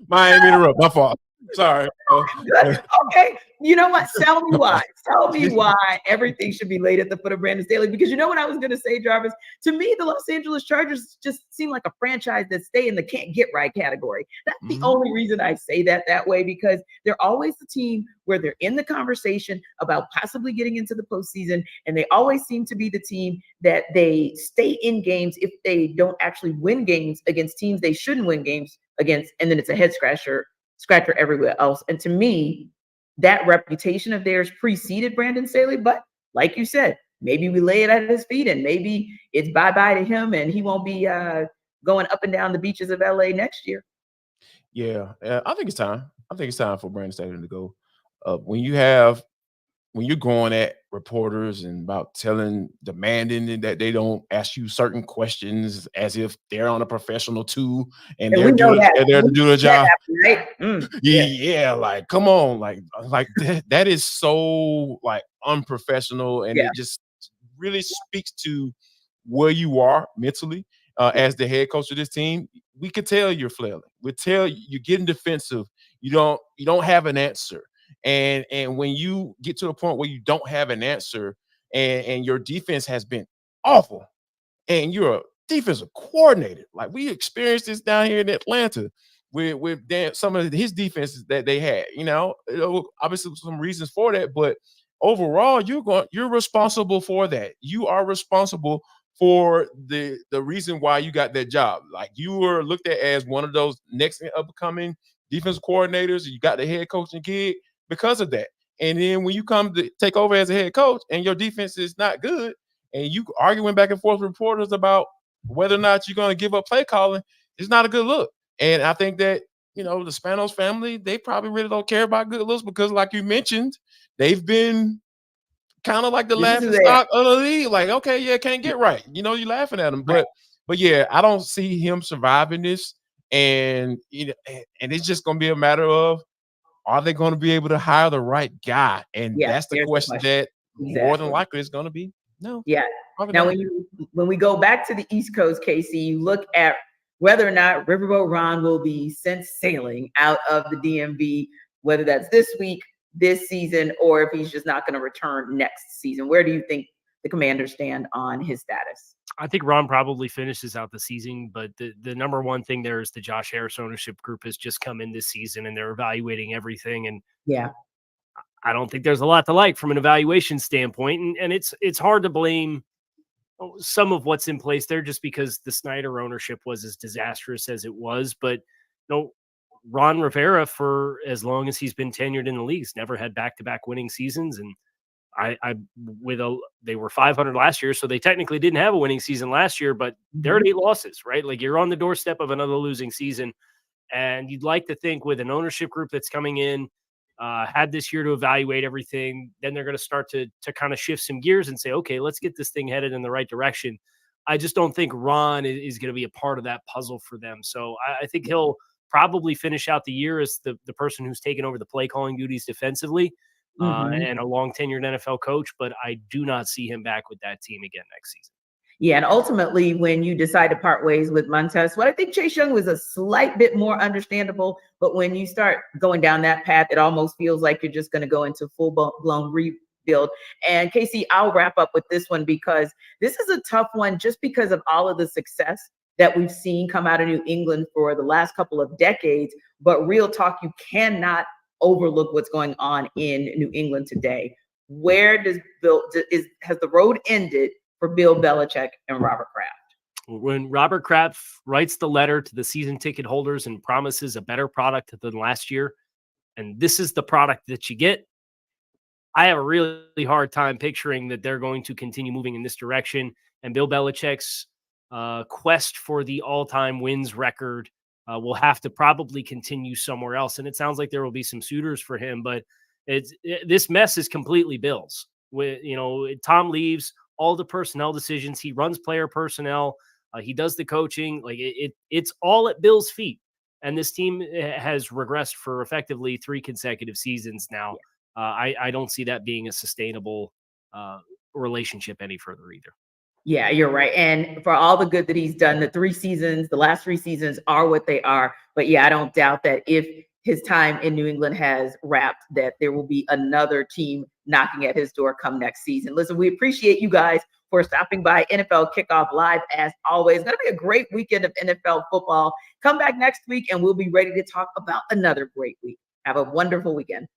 Miami interrupt. My fault. Sorry. Okay. You know what? Tell me why. Tell me why everything should be laid at the foot of Brandon Staley. Because you know what I was going to say, Jarvis? To me, the Los Angeles Chargers just seem like a franchise that stay in the can't get right category. That's the only reason I say that way, because they're always the team where they're in the conversation about possibly getting into the postseason. And they always seem to be the team that they stay in games if they don't actually win games against teams they shouldn't win games against. And then it's a head scratcher everywhere else. And to me, that reputation of theirs preceded Brandon Staley. But like you said, maybe we lay it at his feet and maybe it's bye-bye to him and he won't be going up and down the beaches of LA next year. Yeah, I think it's time. I think it's time for Brandon Staley to go. When you're going at reporters and about demanding that they don't ask you certain questions as if they're on a professional too, and they're there to do the job. Right? Yeah, like come on, like that is so like unprofessional, and it just really speaks to where you are mentally as the head coach of this team. We could tell you're flailing. We tell you're getting defensive. You don't have an answer. And when you get to a point where you don't have an answer and your defense has been awful and you're a defensive coordinator, like we experienced this down here in Atlanta with some of his defenses that they had, obviously some reasons for that, but overall you're responsible for that. You are responsible for the reason why you got that job. Like you were looked at as one of those next upcoming defensive coordinators. You got the head coaching gig because of that. And then when you come to take over as a head coach and your defense is not good and you arguing back and forth with reporters about whether or not you're going to give up play calling, it's not a good look. And I think that, the Spanos family, they probably really don't care about good looks because like you mentioned, they've been kind of like the laughing stock of the league. Like, okay, yeah, can't get right. You're laughing at them. But yeah, I don't see him surviving this. And, and it's just going to be a matter of, are they going to be able to hire the right guy? And that's the question that more than likely is going to be no. Yeah. Now, when we go back to the East Coast, Casey, you look at whether or not Riverboat Ron will be sent sailing out of the DMV, whether that's this week, this season, or if he's just not going to return next season. Where do you think the Commanders stand on his status? I think Ron probably finishes out the season, but the number one thing there is the Josh Harris ownership group has just come in this season and they're evaluating everything. And I don't think there's a lot to like from an evaluation standpoint. And it's hard to blame some of what's in place there just because the Snyder ownership was as disastrous as it was. But Ron Rivera, for as long as he's been tenured in the league, never had back-to-back winning seasons. And they were 500 last year, so they technically didn't have a winning season last year, but they're at 8 losses, right? Like you're on the doorstep of another losing season, and you'd like to think with an ownership group that's coming in, had this year to evaluate everything, then they're going to start to kind of shift some gears and say, okay, let's get this thing headed in the right direction. I just don't think Ron is going to be a part of that puzzle for them. So I think he'll probably finish out the year as the person who's taken over the play calling duties defensively. And a long tenured NFL coach, but I do not see him back with that team again next season. Yeah, and ultimately, when you decide to part ways with Montez, I think Chase Young was a slight bit more understandable, but when you start going down that path, it almost feels like you're just going to go into full-blown rebuild. And Casey, I'll wrap up with this one because this is a tough one just because of all of the success that we've seen come out of New England for the last couple of decades. But real talk, you cannot overlook what's going on in New England today. Where has the road ended for Bill Belichick and Robert Kraft? When Robert Kraft writes the letter to the season ticket holders and promises a better product than last year, and this is the product that you get, I have a really hard time picturing that they're going to continue moving in this direction. And Bill Belichick's quest for the all-time wins record will have to probably continue somewhere else. And it sounds like there will be some suitors for him, but this mess is completely Bill's. With, Tom leaves, all the personnel decisions, he runs player personnel, he does the coaching, like it's all at Bill's feet. And this team has regressed for effectively 3 consecutive seasons now. I don't see that being a sustainable relationship any further either. Yeah, you're right. And for all the good that he's done, the last 3 seasons are what they are. But yeah, I don't doubt that if his time in New England has wrapped, that there will be another team knocking at his door come next season. Listen, we appreciate you guys for stopping by NFL Kickoff Live as always. It's going to be a great weekend of NFL football. Come back next week and we'll be ready to talk about another great week. Have a wonderful weekend.